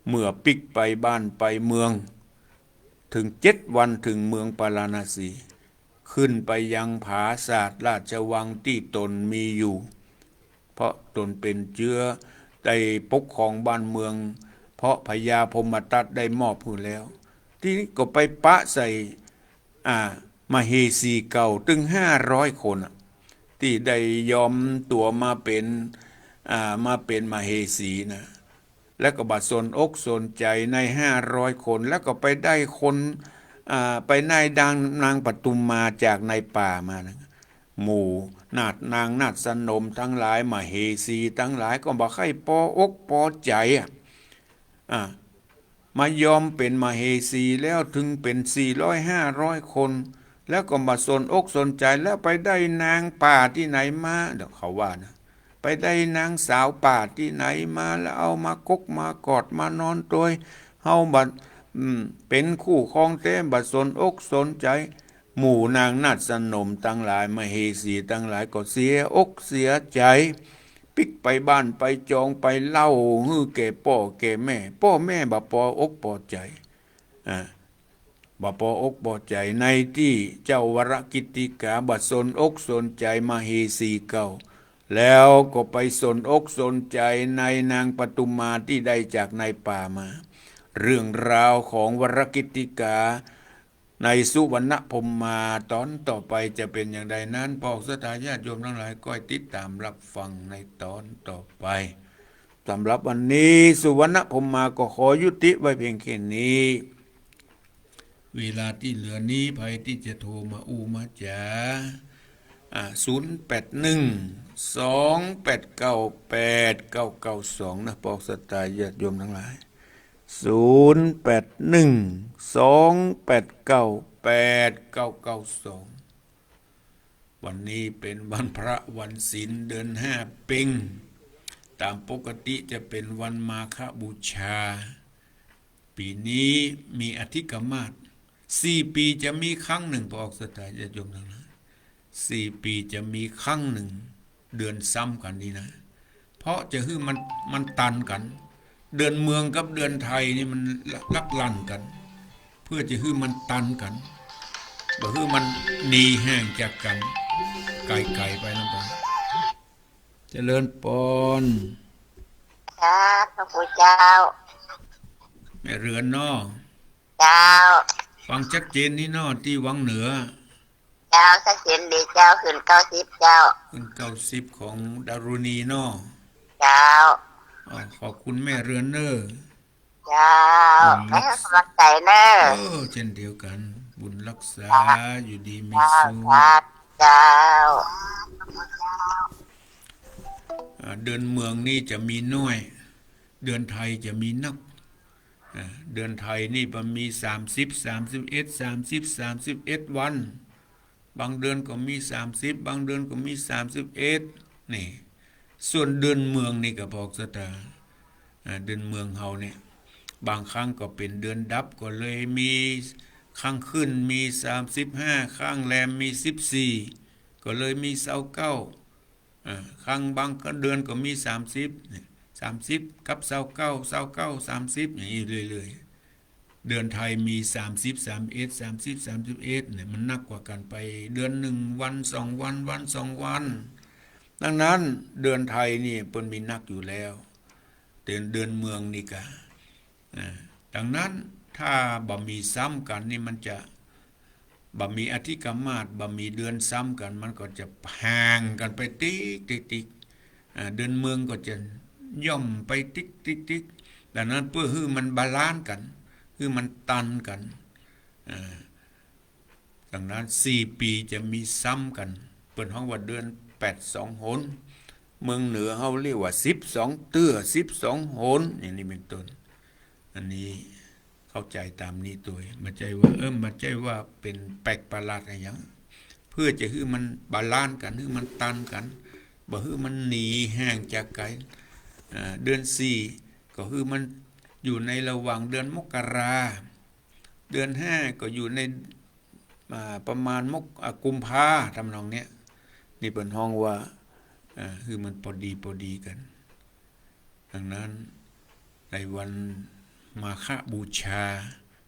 เมื่อปิกไปบ้านไปเมืองถึง7 วันถึงเมืองปาราณสีขึ้นไปยังผาศาสตร์ราชวังที่ตนมีอยู่เพราะตนเป็นเชื้อได้ปกครองบ้านเมืองเพราะพญาพมทัตได้มอบให้แล้วที่นี้ก็ไปปะใส่มเหสีเก่าถึง500 คนที่ได้ยอมตัวมาเป็นมเหสีนะ แล้วก็บัดสนอกสนใจใน500 คนแล้วก็ไปได้คนไปได้นางปทุมมาจากในป่ามานะหมู่นาดนางนาดสนมทั้งหลายมาเฮสีทั้งหลายก็บอกให้ปออกปอใจมายอมเป็นมเหสีแล้วถึงเป็น400-500 คนแล้วก็มาสนอกสนใจแล้วไปได้นางป่าที่ไหนมาเดี๋ยวเขาว่านะไปได้นางสาวป่าที่ไหนมาแล้วเอามากกมากอดมานอนตัวเฮาบัดเป็นคู่ครองแท้บัดสนอกสนใจหมู่นางนาฏสนมทั้งหลายมเหสีทั้งหลายก็เสียอกเสียใจปิกไปบ้านไปจองไปเล่าฮื้อแก่พ่อแก่แม่พ่อแม่บ่ปอกปอใจบ่ปอกปอใจในที่เจ้าวรกิตติกาบัดสนอกสนใจมเหสีเก่าแล้วก็ไปสนอกสนใจในนางปทุมมาที่ได้จากในป่ามาเรื่องราวของวรกิตติกาในสุวรรณพรหมมาตอนต่อไปจะเป็นอย่างใดนั้นพอกสถาญาติโยมทั้งหลายก็ติดตามรับฟังในตอนต่อไปสำหรับวันนี้สุวรรณพรหมมาก็ขอยุติไว้เพียงแค่นี้เวลาที่เหลือนี้ใครที่จะโทรมามาจ๋า0812898992นะปอกสถาญาติโยมทั้งหลาย0812898992วันนี้เป็นวันพระวันศีลเดือน5เป็งตามปกติจะเป็นวันมาฆบูชาปีนี้มีอธิกมาศ4 ปีจะมีครั้งหนึ่งปอกสถาญาติโยมทั้งหลาย4 ปีจะมีครั้งหนึ่งเดือนซ้ำกันนี่นะเพราะจะคือมันตันกันเดือนเมืองกับเดือนไทยนี่มันลักลั่นกันเพื่อจะคือมันตันกันบ่คือมันหนีแห้งจากกันไกลๆไปนั่นไปเจริญปอนครับพระพุทธเจ้าแม่เรือนนอเจ้าฟังชัดเจนนี่นอที่วังเหนือเจ้าชัดเจนดีเจ้าขึ้น90เจ้าขึ้น90ของดารุณีนอเจ้าขอบคุณแม่เรือนเนอเจ้าให้กำลังใจเนอเช่นเดียวกันบุญรักษาอยู่ดีมีสุขเจ้าเดือนเมืองนี่จะมีน้อยเดือนไทยจะมีนักเดือนไทยนี่มันมี30 31 วันบางเดือนก็มี30บางเดือนก็มี31นี่ส่วนเดือนเมืองนี่ก็บอกสตาเดือนเมืองเฮาเนี่ยบางครั้งก็เป็นเดือนดับก็เลยมีข้างขึ้นมี35ข้างแรมมี14ก็เลยมี29ข้างบางเดือนก็มี30กับ29 30อย่างนี้เรื่อยๆเดือนไทยมี30 31 30 31เนี่ยมันนักกว่ากันไปเดือน1วัน2วันวัน2วันดังนั้นเดือนไทยนี่เพิ่นมีนักอยู่แล้วเดือนเมืองนี่ก็ดังนั้นถ้าบ่มีซ้ำกันนี่มันจะบ่มีอธิกมาศบ่มีเดือนซ้ำกันมันก็จะห่างกันไปติ๊กเดือนเมืองก็จะย่อมไปติ๊กดังนั้นเพื่อให้มันบาลานซ์กันคือมันตันกันดังนั้น4 ปีจะมีซ้ำกันเปิ้นฮ้องว่าเดือน82 หนเมืองเหนือเฮาเรียกว่า12 เตื้อ12 หนอย่างนี้เป็นต้นอันนี้เข้าใจตามนี้ตัวมันใจว่ามันใจว่าเป็นแปลกประหลาดอะไรอย่างเพื่อจะให้มันบาลานซ์กันให้มันตันกันบ่ให้มันหนีแห้งจากกันเดือน4ก็คือมันอยู่ในระหว่างเดือนมกราเดือน5ก็อยู่ในประมาณกุมภาทำนองเนี้ยนี่เป็นห้องว่าคือมันพอดีกันดังนั้นในวันมาฆบูชา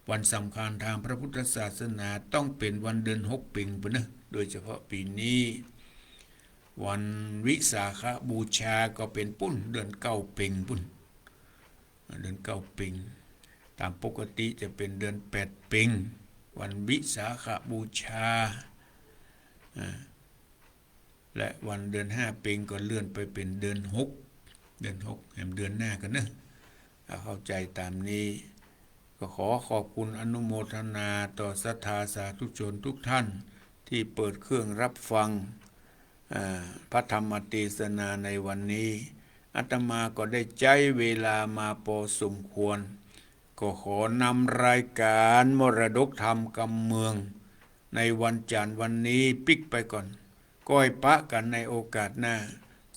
วันสำคัญทางพระพุทธศาสนาต้องเป็นวันเดือน6เป็งปุ่นนะโดยเฉพาะปีนี้วันวิสาขบูชาก็เป็นปุ้นเดือน9เป็งปุ้นเดือน9เป็งตามปกติจะเป็นเดือน8เป็งวันวิสาขบูชาและวันเดือน5เป็งก็เลื่อนไปเป็นเดือน6แห่งเดือนหน้ากันนะ เข้าใจตามนี้ก็ขอขอบคุณอนุโมทนาต่อศรัทธาสาธุชนทุกท่านที่เปิดเครื่องรับฟังพระธรรมเทศนาในวันนี้อาตมาก็ได้ใจเวลามาพอสมควรก็ขอนำรายการมรดกธรรมกำเมืองในวันจันทร์วันนี้ปิกไปก่อนก้อยปะกันในโอกาสหน้า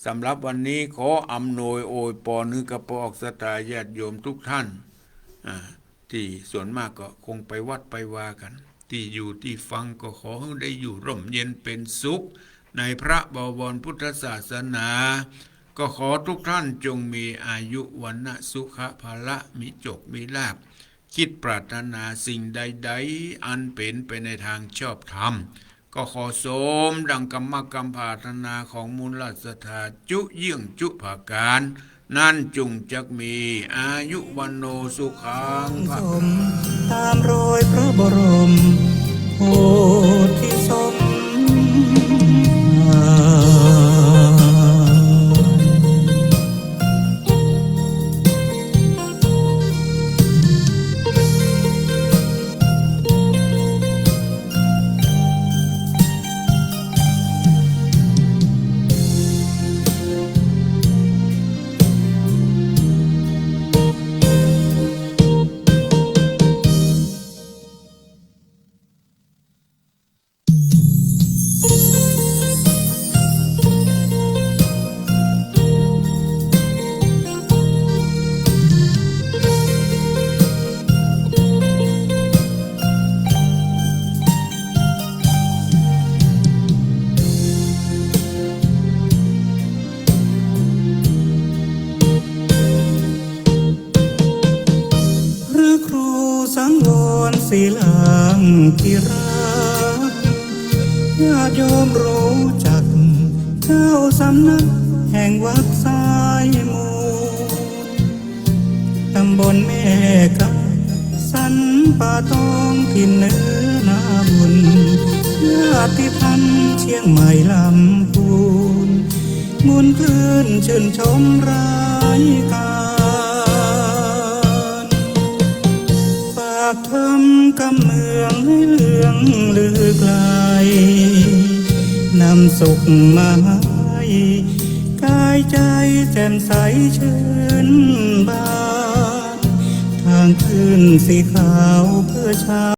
สำหรับวันนี้ขออำนวยโอยปอนกระปอกศรัทธาญาติโยมทุกท่านที่ส่วนมากก็คงไปวัดไปวากันที่อยู่ที่ฟังก็ขอให้ได้อยู่ร่มเย็นเป็นสุขในพระบวรพุทธศาสนาก็ขอทุกท่านจงมีอายุวันนะสุขภาละมีจบมีลาภคิดปรารถนาสิ่งใดๆอันเป็นไปในทางชอบธรรมก็ขอสมดังกรรมกรรมปรารถนาของมูลศรัทธาจุเยี่ยงจุภาการนั่นจุงจักมีอายุวันโนสุขังภะ ตามรอยพระบรมโพธิสมภารสังวรศีลังกิราญาติโยมรู้จักเจ้าสำนักแห่งวัดสายมูลตำบลแม่กะสันป่าตองทินเนื้อนาบุญญาติพันเชียงใหม่ลำพูนมุนคืนชื่นชมรายการทำกำเมืองให้เลืองลือไกลนำสุขมาให้กายใจแจ่มใสชื่นบานทางขึ้นสีขาวเพื่อชาว